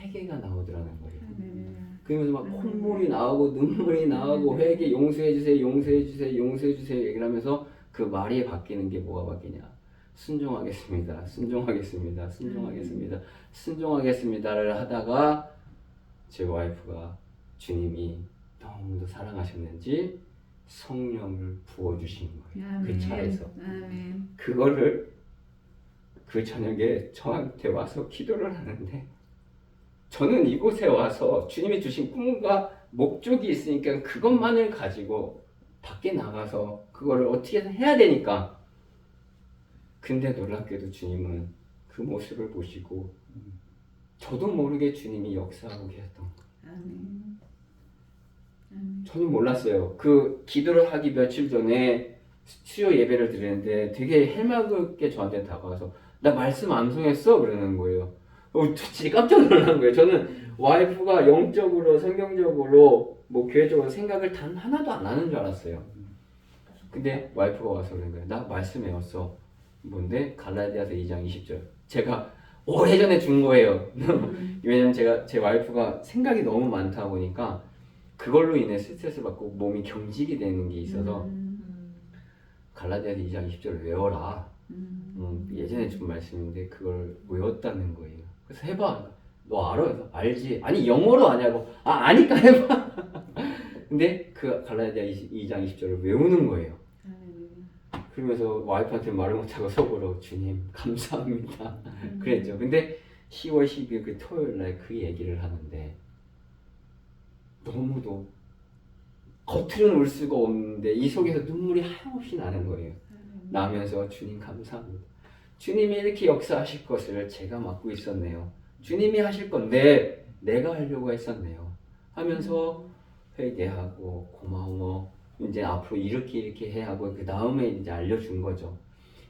회개가 나오더라는 거예요. 할렐루야. 그러면서 막 콧물이 나오고 눈물이 나오고 회개 용서해 주세요, 용서해 주세요, 용서해 주세요 얘기를 하면서 그 말이 바뀌는 게 뭐가 바뀌냐? 순종하겠습니다, 순종하겠습니다, 순종하겠습니다, 순종하겠습니다를 하다가 제 와이프가 주님이 너무도 사랑하셨는지 성령을 부어주신 거예요. 그 차에서. 아멘. 그거를 그 저녁에 저한테 와서 기도를 하는데 저는 이곳에 와서 주님이 주신 꿈과 목적이 있으니까 그것만을 가지고 밖에 나가서 그거를 어떻게든 해야 되니까. 근데 놀랍게도 주님은 그 모습을 보시고 저도 모르게 주님이 역사하고 계셨던 거예요. 아멘. 아멘. 저는 몰랐어요. 그 기도를 하기 며칠 전에 수요 예배를 드리는데 되게 해맑게 저한테 다가와서 나 말씀 암송했어? 그러는 거예요. 진짜 깜짝 놀란 거예요. 저는 와이프가 영적으로 성경적으로 뭐 교회적으로 생각을 단 하나도 안 하는 줄 알았어요. 근데 와이프가 와서 그러는 거예요. 나 말씀 외웠어. 뭔데? 갈라디아서 2장 20절. 제가 오래전에 준 거예요. 왜냐면 제 와이프가 생각이 너무 많다 보니까 그걸로 인해 스트레스 받고 몸이 경직이 되는 게 있어서 갈라디아서 2장 20절을 외워라. 예전에 준 말씀인데 그걸 외웠다는 거예요. 그래서 해봐. 너 알아? 그래서 알지. 아니 영어로 아냐고. 아니까 해봐. 근데 그 갈라디아 2장 20절을 외우는 거예요. 그러면서 와이프한테 말을 못하고 속으로 주님 감사합니다 그랬죠. 근데 10월 12일 그 토요일날 그 얘기를 하는데 너무도 겉으로는 울 수가 없는데 이 속에서 눈물이 하염없이 나는 거예요. 나면서 주님 감사합니다. 주님이 이렇게 역사하실 것을 제가 맡고 있었네요. 주님이 하실 건데 내가 하려고 했었네요 하면서 회개하고 고마워. 이제 앞으로 이렇게 해야 하고 그 다음에 이제 알려준 거죠.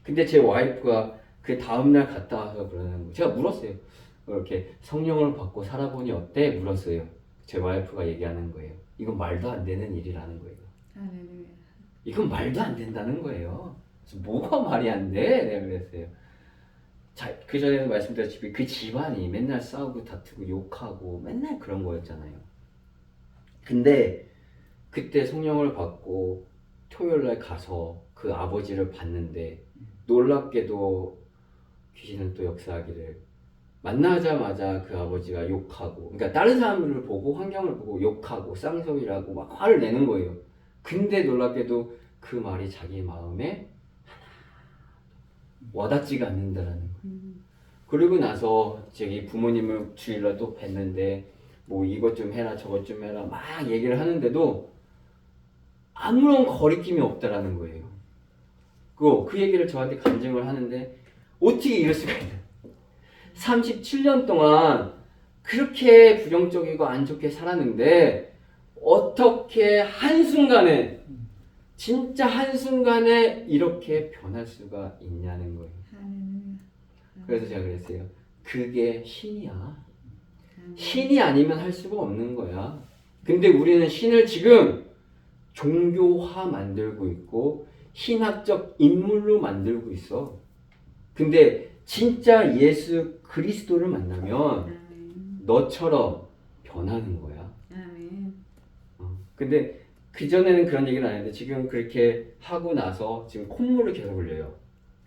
근데 제 와이프가 그 다음날 갔다 와서 그러는 거예요. 제가 물었어요. 이렇게 성령을 받고 살아보니 어때? 물었어요. 제 와이프가 얘기하는 거예요. 이건 말도 안 되는 일이라는 거예요. 할렐루야. 이건 말도 안 된다는 거예요. 그래서 뭐가 말이 안 돼? 내가 그랬어요. 자, 그 전에도 말씀드렸지만 그 집안이 맨날 싸우고 다투고 욕하고 맨날 그런 거였잖아요. 근데 그때 성령을 받고 토요일날 가서 그 아버지를 봤는데 놀랍게도 귀신은 또 역사하기를 만나자마자 그 아버지가 욕하고 그러니까 다른 사람들을 보고 환경을 보고 욕하고 쌍소리라고 막 화를 내는 거예요. 근데 놀랍게도 그 말이 자기 마음에 와닿지가 않는다라는 거예요. 그리고 나서 저기 부모님을 주일날 또 뵀는데 뭐 이것 좀 해라 저것 좀 해라 막 얘기를 하는데도 아무런 거리낌이 없다라는 거예요. 그 얘기를 저한테 간증을 하는데 어떻게 이럴 수가 있나? 37년 동안 그렇게 부정적이고 안 좋게 살았는데 어떻게 한순간에 진짜 한순간에 이렇게 변할 수가 있냐는 거예요. 그래서 제가 그랬어요. 그게 신이야. 신이 아니면 할 수가 없는 거야. 근데 우리는 신을 지금 종교화 만들고 있고 신학적 인물로 만들고 있어. 근데 진짜 예수 그리스도를 만나면 너처럼 변하는 거야. 근데 그전에는 그런 얘기를 안 했는데 지금 그렇게 하고 나서 지금 콧물을 계속 흘려요.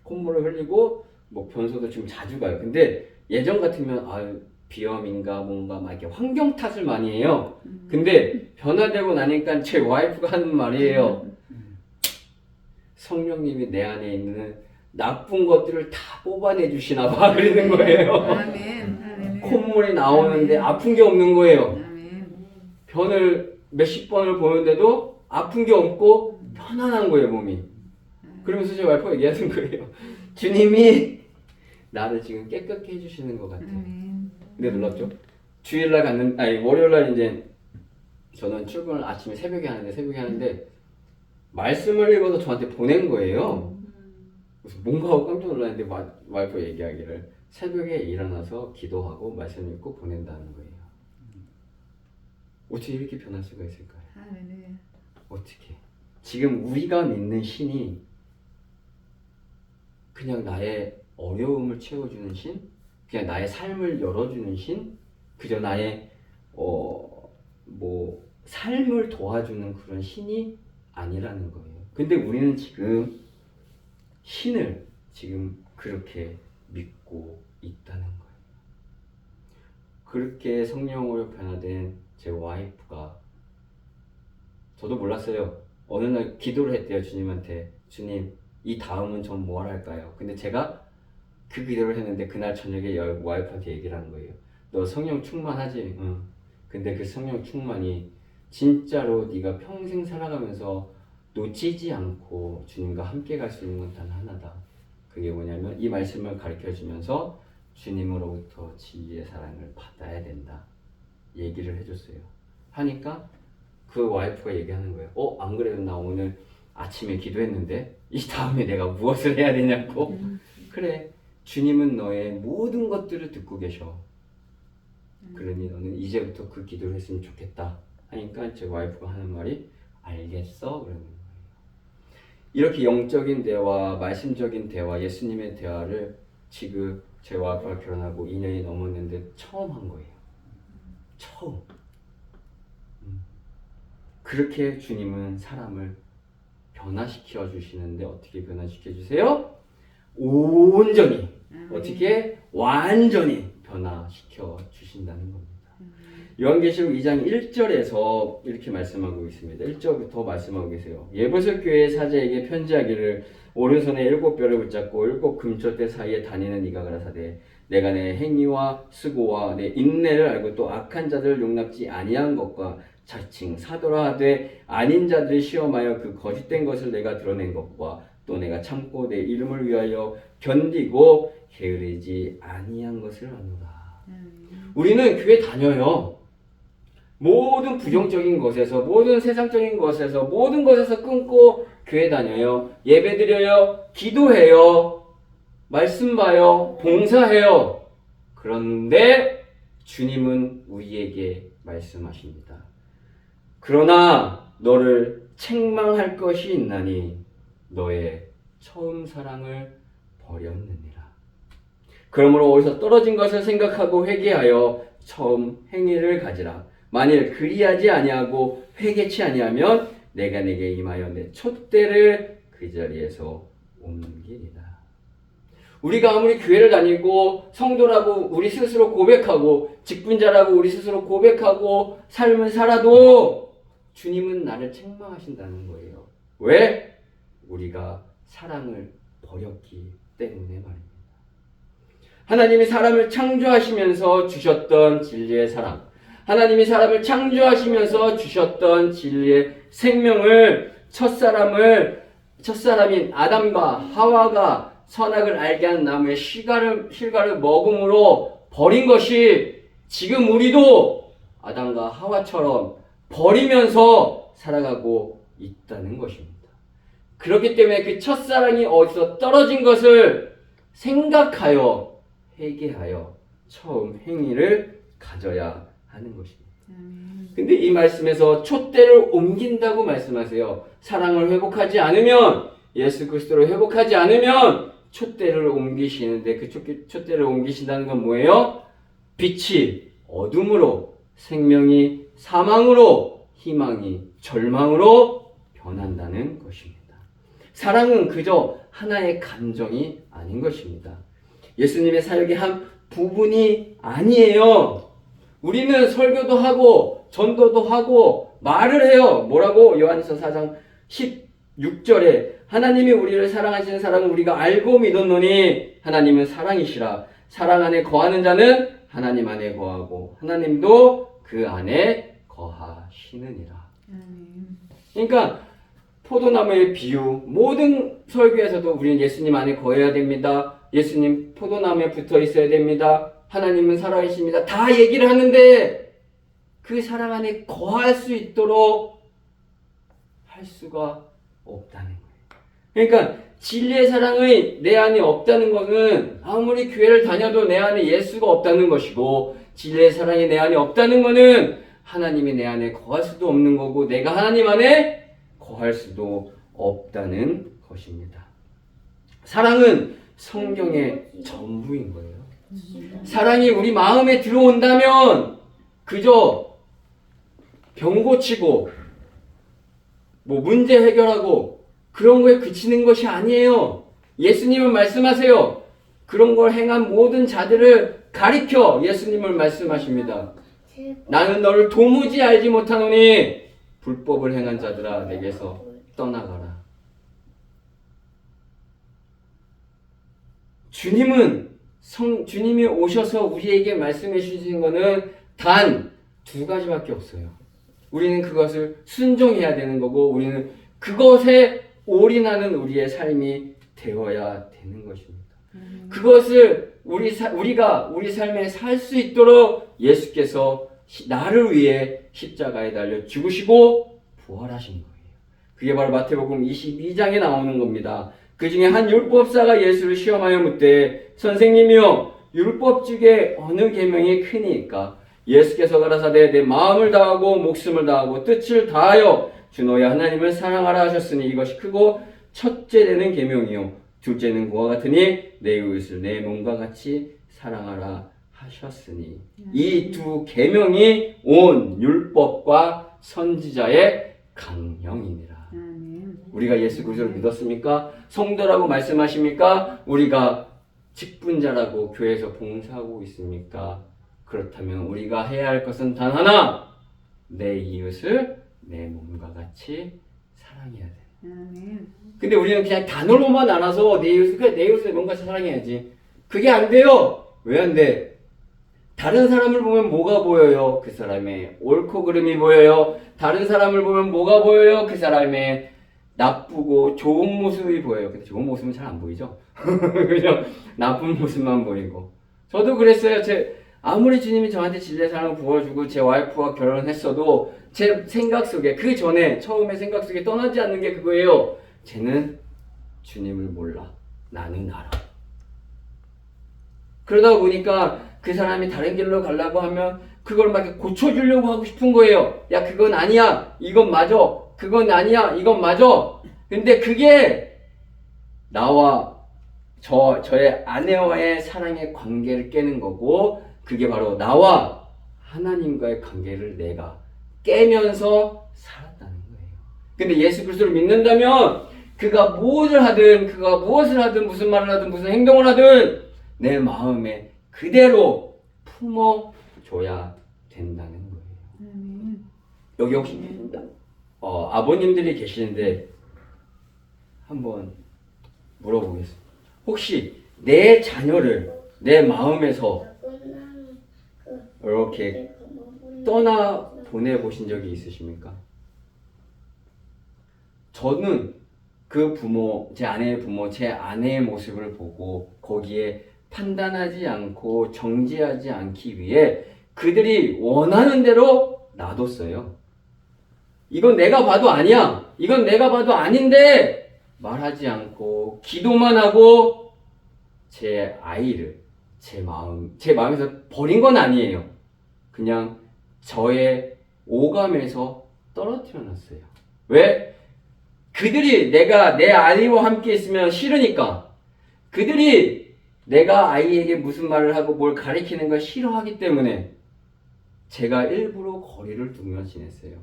콧물을 흘리고 뭐 변소도 좀 자주 가요. 근데 예전 같으면 비염인가 뭔가 막 이렇게 환경 탓을 많이 해요. 근데 변화되고 나니까 제 와이프가 하는 말이에요. 성령님이 내 안에 있는 나쁜 것들을 다 뽑아내 주시나 봐. 그러는 거예요. 아멘. 콧물이 나오는데 아픈 게 없는 거예요. 변을 몇십 번을 보는데도 아픈 게 없고 편안한 거예요, 몸이. 그러면서 제 와이프가 얘기하는 거예요. 주님이 나를 지금 깨끗게 해주시는 것 같아. 근데 놀랍죠? 주일날 월요일날 이제 저는 출근을 아침에 새벽에 하는데 말씀을 읽어서 저한테 보낸 거예요. 그래서 뭔가 하고 깜짝 놀랐는데 와이프가 얘기하기를 새벽에 일어나서 기도하고 말씀 읽고 보낸다는 거예요. 어떻게 이렇게 변할 수가 있을까요? 어떻게? 지금 우리가 믿는 신이 그냥 나의 어려움을 채워주는 신? 그냥 나의 삶을 열어주는 신? 그저 나의 삶을 도와주는 그런 신이 아니라는 거예요. 근데 우리는 지금 신을 지금 그렇게 믿고 있다는 거예요. 그렇게 성령으로 변화된 제 와이프가, 저도 몰랐어요. 어느 날 기도를 했대요, 주님한테. 주님, 이 다음은 전 뭘 할까요? 근데 제가 그 기도를 했는데 그날 저녁에 와이프한테 얘기를 한 거예요. 너 성령 충만하지? 응. 근데 그 성령 충만이 진짜로 네가 평생 살아가면서 놓치지 않고 주님과 함께 갈 수 있는 건 단 하나다. 그게 뭐냐면 이 말씀을 가르쳐주면서 주님으로부터 진리의 사랑을 받아야 된다. 얘기를 해줬어요. 하니까 그 와이프가 얘기하는 거예요. 안 그래도 나 오늘 아침에 기도했는데 이 다음에 내가 무엇을 해야 되냐고. 그래, 주님은 너의 모든 것들을 듣고 계셔. 그러니 너는 이제부터 그 기도를 했으면 좋겠다. 하니까 제 와이프가 하는 말이 알겠어? 그러는 거예요. 이렇게 영적인 대화, 말씀적인 대화, 예수님의 대화를 지금 제 와이프가 결혼하고 2년이 넘었는데 처음 한 거예요. 처음. 그렇게 주님은 사람을 변화시켜 주시는데 어떻게 변화시켜 주세요? 온전히, 어떻게? 완전히 변화시켜 주신다는 겁니다. 요한계시록 2장 1절에서 이렇게 말씀하고 있습니다. 1절부터 말씀하고 계세요. 예배석 교회 사제에게 편지하기를 오른손에 7뼈를 붙잡고 7 금초대 사이에 다니는 이가 가라사대 내가 내 행위와 수고와 내 인내를 알고 또 악한 자들을 용납지 아니한 것과 자칭 사도라 하되 아닌 자들을 시험하여 그 거짓된 것을 내가 드러낸 것과 또 내가 참고 내 이름을 위하여 견디고 게으르지 아니한 것을 아노라. 우리는 교회 다녀요. 모든 부정적인 것에서, 모든 세상적인 것에서, 모든 것에서 끊고 교회 다녀요. 예배 드려요. 기도해요. 말씀 봐요. 봉사해요. 그런데 주님은 우리에게 말씀하십니다. 그러나 너를 책망할 것이 있나니 너의 처음 사랑을 버렸느니라. 그러므로 어디서 떨어진 것을 생각하고 회개하여 처음 행위를 가지라. 만일 그리하지 아니하고 회개치 아니하면 내가 네게 임하여 내 촛대를 그 자리에서 옮기리라. 우리가 아무리 교회를 다니고 성도라고 우리 스스로 고백하고 직분자라고 우리 스스로 고백하고 삶을 살아도 주님은 나를 책망하신다는 거예요. 왜? 우리가 사랑을 버렸기 때문에 말입니다. 하나님이 사람을 창조하시면서 주셨던 진리의 사랑, 하나님이 사람을 창조하시면서 주셨던 진리의 생명을 첫사람인 아담과 하와가 선악을 알게 한 나무의 실과를 먹음으로 버린 것이 지금 우리도 아담과 하와처럼 버리면서 살아가고 있다는 것입니다. 그렇기 때문에 그 첫사랑이 어디서 떨어진 것을 생각하여 회개하여 처음 행위를 가져야 하는 것입니다. 근데 이 말씀에서 촛대를 옮긴다고 말씀하세요. 사랑을 회복하지 않으면, 예수 그리스도를 회복하지 않으면 촛대를 옮기시는데 그 촛대를 옮기신다는 건 뭐예요? 빛이 어둠으로, 생명이 사망으로, 희망이 절망으로 변한다는 것입니다. 사랑은 그저 하나의 감정이 아닌 것입니다. 예수님의 사역의 한 부분이 아니에요. 우리는 설교도 하고 전도도 하고 말을 해요. 뭐라고? 요한일서 4장 16절에 하나님이 우리를 사랑하시는 사랑은 우리가 알고 믿었노니 하나님은 사랑이시라. 사랑 안에 거하는 자는 하나님 안에 거하고 하나님도 그 안에 거하시느니라. 그러니까 포도나무의 비유, 모든 설교에서도 우리는 예수님 안에 거해야 됩니다. 예수님 포도나무에 붙어 있어야 됩니다. 하나님은 살아계십니다. 다 얘기를 하는데 그 사랑 안에 거할 수 있도록 할 수가 없다는 거예요. 그러니까 진리의 사랑이 내 안에 없다는 것은 아무리 교회를 다녀도 내 안에 예수가 없다는 것이고, 진리의 사랑이 내 안에 없다는 것은 하나님이 내 안에 거할 수도 없는 거고 내가 하나님 안에 거할 수도 없다는 것입니다. 사랑은 성경의 전부인 거예요. 사랑이 우리 마음에 들어온다면 그저 병 고치고 뭐 문제 해결하고 그런 거에 그치는 것이 아니에요. 예수님은 말씀하세요. 그런 걸 행한 모든 자들을 가리켜 예수님을 말씀하십니다. 나는 너를 도무지 알지 못하노니 불법을 행한 자들아 내게서 떠나가라. 주님이 오셔서 우리에게 말씀해 주신 거는 단 두 가지밖에 없어요. 우리는 그것을 순종해야 되는 거고 우리는 그것에 올인하는 우리의 삶이 되어야 되는 것입니다. 그것을 우리가 우리 삶에 살 수 있도록 예수께서 나를 위해 십자가에 달려 죽으시고 부활하신 거예요. 그게 바로 마태복음 22장에 나오는 겁니다. 그 중에 한 율법사가 예수를 시험하여 묻되 선생님이여 율법 중에 어느 계명이 크니까? 예수께서 가라사대 내 마음을 다하고 목숨을 다하고 뜻을 다하여 주 너의 하나님을 사랑하라 하셨으니 이것이 크고 첫째 되는 계명이요 둘째는 그와 같으니 내 이웃을 내 몸과 같이 사랑하라 하셨으니 이 두 계명이 온 율법과 선지자의 강령이니라. 우리가 예수 그리스도를 믿었습니까? 성도라고 말씀하십니까? 우리가 직분자라고 교회에서 봉사하고 있습니까? 그렇다면 우리가 해야 할 것은 단 하나, 내 이웃을 내 몸과 같이 사랑해야 돼. 근데 우리는 그냥 단어로만 알아서 내 이웃을 내 몸과 같이 사랑해야지. 그게 안 돼요. 왜 안 돼? 다른 사람을 보면 뭐가 보여요? 그 사람의 옳고 그름이 보여요. 다른 사람을 보면 뭐가 보여요? 그 사람의 나쁘고 좋은 모습이 보여요. 근데 좋은 모습은 잘 안 보이죠? 그냥 나쁜 모습만 보이고. 저도 그랬어요. 아무리 주님이 저한테 진리의 사랑을 부어주고 제 와이프와 결혼했어도 제 생각 속에 그 전에 처음에 생각 속에 떠나지 않는 게 그거예요. 쟤는 주님을 몰라. 나는 알아. 그러다 보니까 그 사람이 다른 길로 가려고 하면 그걸 막 고쳐주려고 하고 싶은 거예요. 야 그건 아니야. 이건 맞아. 그건 아니야. 이건 맞아. 근데 그게 나와 저의 아내와의 사랑의 관계를 깨는 거고 그게 바로 나와 하나님과의 관계를 내가 깨면서 살았다는 거예요. 근데 예수 그리스도를 믿는다면 그가 무엇을 하든 무슨 말을 하든 무슨 행동을 하든 내 마음에 그대로 품어줘야 된다는 거예요. 여기 혹시 아버님들이 계시는데 한번 물어보겠습니다. 혹시 내 자녀를 내 마음에서 이렇게 떠나 보내보신 적이 있으십니까? 저는 그 부모, 제 아내의 부모, 제 아내의 모습을 보고 거기에 판단하지 않고 정죄하지 않기 위해 그들이 원하는 대로 놔뒀어요. 이건 내가 봐도 아니야. 이건 내가 봐도 아닌데 말하지 않고 기도만 하고 제 아이를 제 마음에서 버린 건 아니에요. 그냥 저의 오감에서 떨어뜨려 놨어요. 왜? 그들이 내가 내 아이와 함께 있으면 싫으니까. 그들이 내가 아이에게 무슨 말을 하고 뭘 가리키는 걸 싫어하기 때문에 제가 일부러 거리를 두며 지냈어요.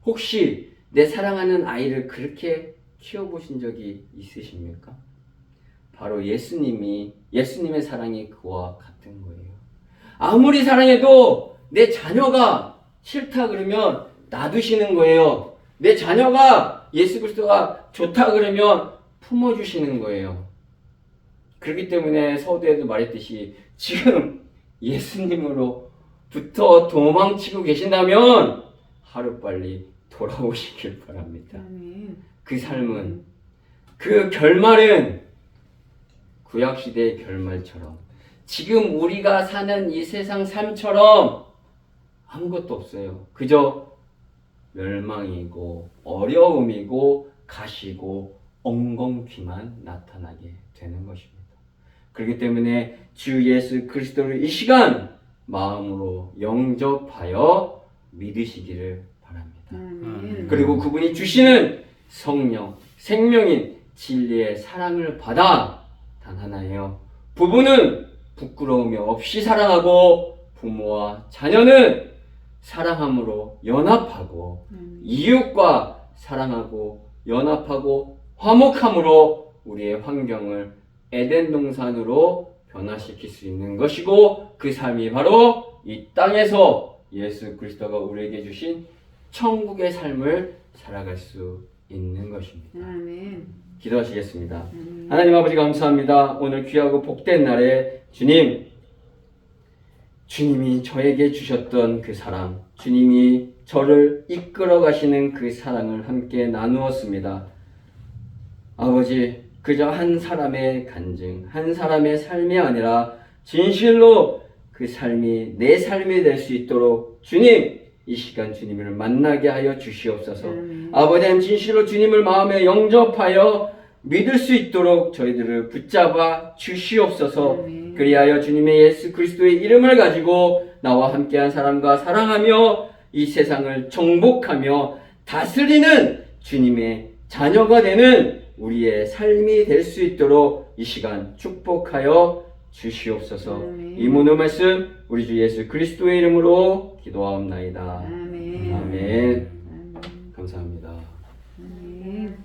혹시 내 사랑하는 아이를 그렇게 키워보신 적이 있으십니까? 바로 예수님의 사랑이 그와 같은 거예요. 아무리 사랑해도 내 자녀가 싫다 그러면 놔두시는 거예요. 내 자녀가 예수 그리스도가 좋다 그러면 품어주시는 거예요. 그렇기 때문에 서두에도 말했듯이 지금 예수님으로부터 도망치고 계신다면 하루빨리 돌아오시길 바랍니다. 그 삶은, 그 결말은 구약시대의 결말처럼 지금 우리가 사는 이 세상 삶처럼 아무것도 없어요. 그저 멸망이고 어려움이고 가시고 엉겅퀴만 나타나게 되는 것입니다. 그렇기 때문에 주 예수 그리스도를 이 시간 마음으로 영접하여 믿으시기를 바랍니다. 그리고 그분이 주시는 성령, 생명인 진리의 사랑을 받아 단 하나예요. 부부는 부끄러움이 없이 사랑하고 부모와 자녀는 사랑함으로 연합하고 이웃과 사랑하고 연합하고 화목함으로 우리의 환경을 에덴 동산으로 변화시킬 수 있는 것이고 그 삶이 바로 이 땅에서 예수 그리스도가 우리에게 주신 천국의 삶을 살아갈 수 있는 것입니다. 아멘. 기도하시겠습니다. 하나님 아버지 감사합니다. 오늘 귀하고 복된 날에 주님이 저에게 주셨던 그 사랑, 주님이 저를 이끌어 가시는 그 사랑을 함께 나누었습니다. 아버지, 그저 한 사람의 간증, 한 사람의 삶이 아니라 진실로 그 삶이 내 삶이 될 수 있도록 주님, 이 시간 주님을 만나게 하여 주시옵소서. 아버지 하나님, 진실로 주님을 마음에 영접하여 믿을 수 있도록 저희들을 붙잡아 주시옵소서. 그리하여 주님의 예수 그리스도의 이름을 가지고 나와 함께한 사람과 사랑하며 이 세상을 정복하며 다스리는 주님의 자녀가 되는 우리의 삶이 될 수 있도록 이 시간 축복하여 주시옵소서. 이 모든 말씀 우리 주 예수 그리스도의 이름으로 기도하옵나이다. 아멘. 아멘. 감사합니다. 아멘.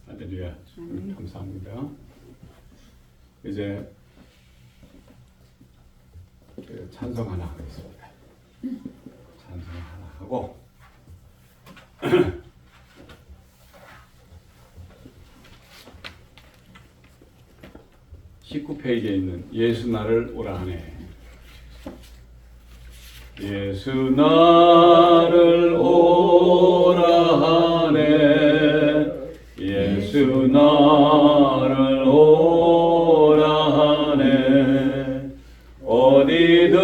할렐루야. 감사합니다. 이제 그 찬송 하나 하겠습니다. 찬송 하나 하고 19페이지에 있는 예수 나를 오라 하네. 예수 나를 오라 하네. 예수 나를 오라 하네. 어디든지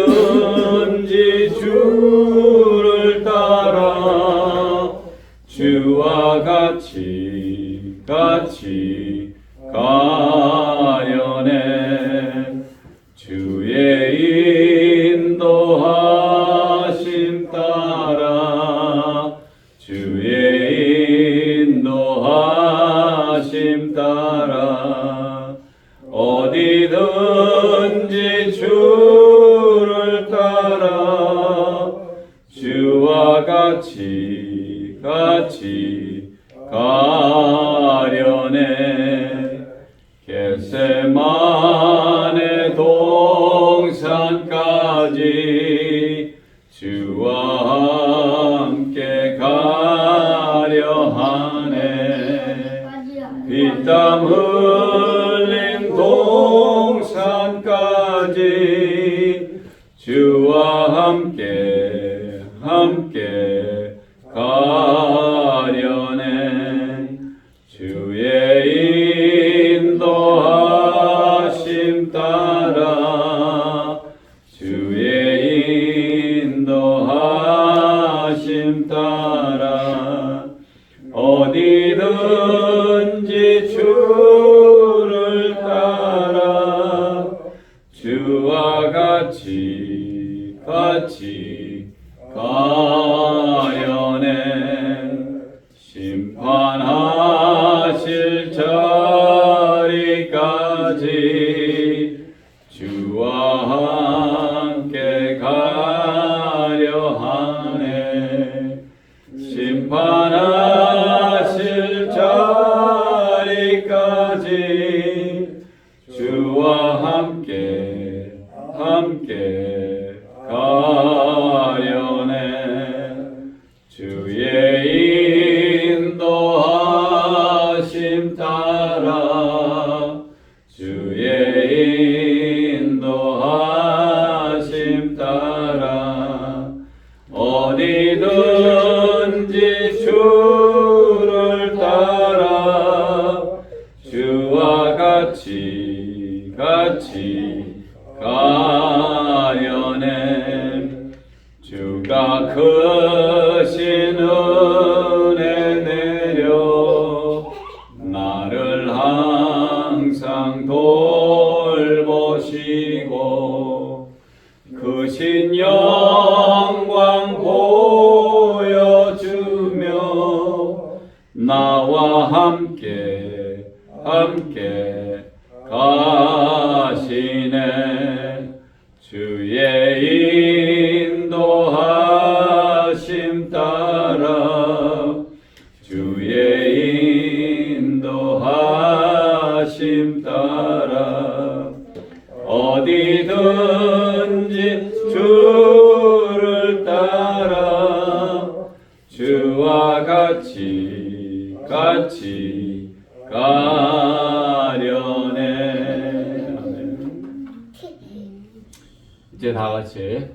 주를 따라 주와 같이 가려네. 주의 인도하심 따라 주의 인도하심 따라 어디든지 주를 따라 주와 같이 가려네. 겟세마네 동산까지 주와 함께 가려 하네. 피땀 흘린 동산까지 주와 함께 가려네. 주의 인도하심 따라 주의 인도하심 따라 어디든지 주를 따라 주와 같이 가려네. 심판하실 자리까지 주와 함께 가려 하네. 심판하실 자리까지 주와 함께 가려네. 주의 인도하심 따라 주의 인도하심 따라 어디든지 주를 따라 주와 같이 가려네. 주가 크신 은혜 내려 나를 항상 돌보시고 크신 영광 보여주며 함께 가시네. 주의 인도하심 따라 주의 인도하심 따라 어디든지 주를 따라 주와 같이 가려네. 아멘. 이제 다 같이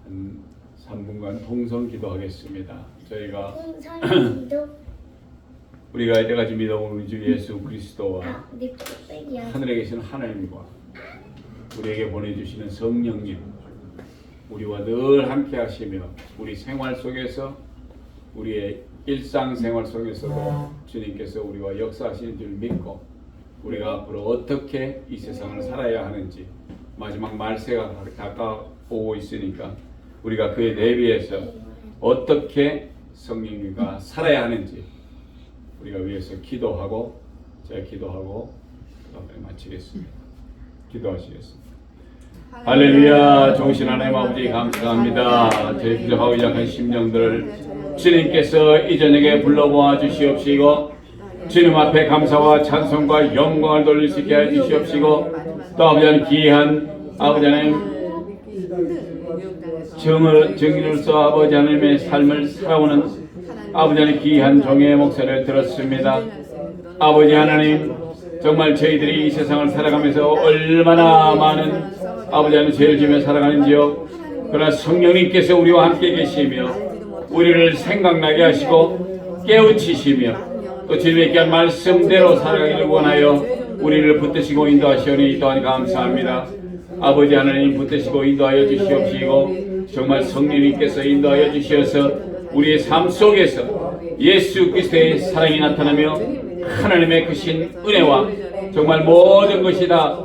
한 3분간 통성 기도하겠습니다. 저희가 홍선이도 우리가 이때까지 믿어온 우리 주 예수 그리스도와 내 뚝배기야. 하늘에 계신 하나님과 우리에게 보내주시는 성령님, 우리와 늘 함께 하시며 우리 생활 속에서 우리의 일상생활 속에서도 주님께서 우리와 역사하시는 줄 믿고 우리가 앞으로 어떻게 이 세상을 살아야 하는지 마지막 말세가 가까워오고 있으니까 우리가 그에 대비해서 어떻게 성령님과 살아야 하는지 우리가 위해서 기도하고 제가 기도하고 그다음에 마치겠습니다. 기도하시겠습니다. 할렐루야. 좋으신 하나님 아버지 감사합니다. 저희 부족하고 약한 심령들을 주님께서 이 저녁에 불러모아 주시옵시고 주님 앞에 감사와 찬송과 영광을 돌릴 수 있게 해 주시옵시고 또 아버지 하나님 귀한 아버지 하나님 정의로서 아버지 하나님의 삶을 살아오는 아버지 하나님 귀한 종의 목소리를 들었습니다. 아버지 하나님 정말 저희들이 이 세상을 살아가면서 얼마나 많은 아버지 하나님 죄를 지며 살아가는지요. 그러나 성령님께서 우리와 함께 계시며 우리를 생각나게 하시고 깨우치시며 또 주님의 귀한 말씀대로 살아가기를 원하여 우리를 붙드시고 인도하시오니 또한 감사합니다. 아버지 하나님 붙드시고 인도하여 주시옵시고 정말 성령님께서 인도하여 주시어서 우리의 삶 속에서 예수 그리스도의 사랑이 나타나며 하나님의 크신 은혜와 정말 모든 것이 다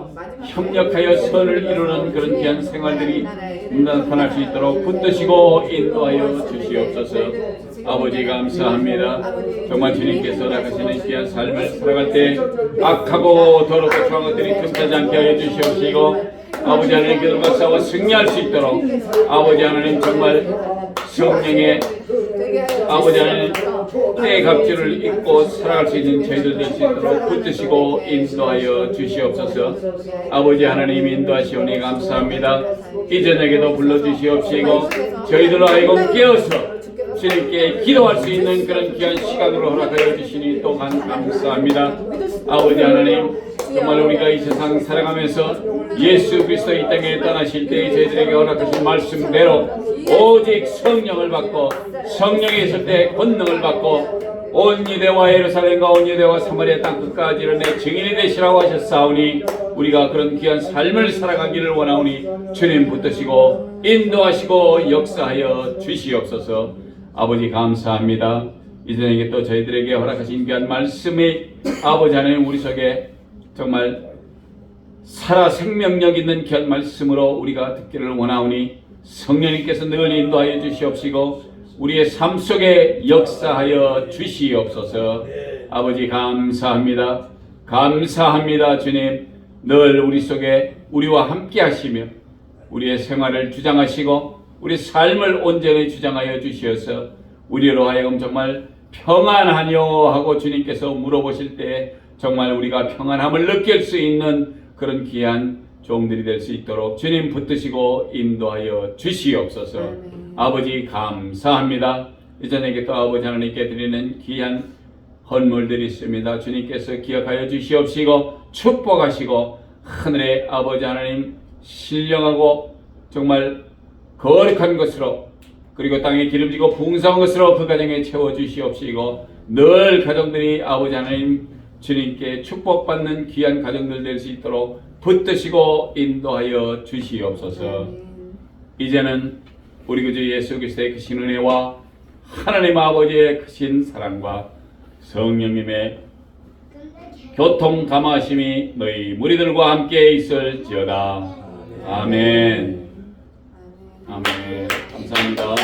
협력하여 선을 이루는 그런 귀한 생활들이 나타날 수 있도록 붙드시고 인도하여 주시옵소서. 아버지 감사합니다. 정말 주님께서 나가시는 귀한 삶을 살아갈 때 악하고 더럽고 추한 것들이 틈타지 않게 하여 주시옵시고 아버지 하나님 기도가 싸워 승리할 수 있도록 아버지 하나님 정말 성령의 아버지 하나님 때의 갑주를 잊고 살아갈 수 있는 저희들 될 수 있도록 붙드시고 인도하여 주시옵소서. 아버지 하나님 인도하시오니 감사합니다. 이 저녁에도 불러주시옵시고 저희들로 하여금 깨어서 주님께 기도할 수 있는 그런 귀한 시간으로 허락하여 주시니 또한 감사합니다. 아버지 하나님 정말 우리가 이 세상 살아가면서 예수 그리스도 이 땅에 떠나실 때 저희들에게 허락하신 말씀대로 오직 성령을 받고 성령이 있을 때 권능을 받고 온 유대와 예루살렘과 온 유대와 사마리아 땅 끝까지 이르내 증인이 되시라고 하셨사오니 우리가 그런 귀한 삶을 살아가기를 원하오니 주님 붙드시고 인도하시고 역사하여 주시옵소서. 아버지 감사합니다. 이전에 또 저희들에게 허락하신 귀한 말씀이 아버지 하나님 우리 속에 정말 살아 생명력 있는 귀한 말씀으로 우리가 듣기를 원하오니 성령님께서 늘 인도하여 주시옵시고 우리의 삶 속에 역사하여 주시옵소서. 아버지 감사합니다. 감사합니다. 주님 늘 우리 속에 우리와 함께 하시며 우리의 생활을 주장하시고 우리 삶을 온전히 주장하여 주시어서 우리로 하여금 정말 평안하뇨 하고 주님께서 물어보실 때 정말 우리가 평안함을 느낄 수 있는 그런 귀한 종들이 될 수 있도록 주님 붙드시고 인도하여 주시옵소서. 아버지 감사합니다. 이전에 또 아버지 하나님께 드리는 귀한 헌물들이 있습니다. 주님께서 기억하여 주시옵시고 축복하시고 하늘의 아버지 하나님 신령하고 정말 거룩한 것으로 그리고 땅에 기름지고 풍성한 것으로 그 가정에 채워주시옵시고 늘 가정들이 아버지 하나님 주님께 축복받는 귀한 가정들 될 수 있도록 붙드시고 인도하여 주시옵소서. 이제는 우리 구주 예수 그리스도의 크신 은혜와 하나님 아버지의 크신 사랑과 성령님의 교통 감화하심이 너희 무리들과 함께 있을지어다. 아멘. 아멘. 감사합니다.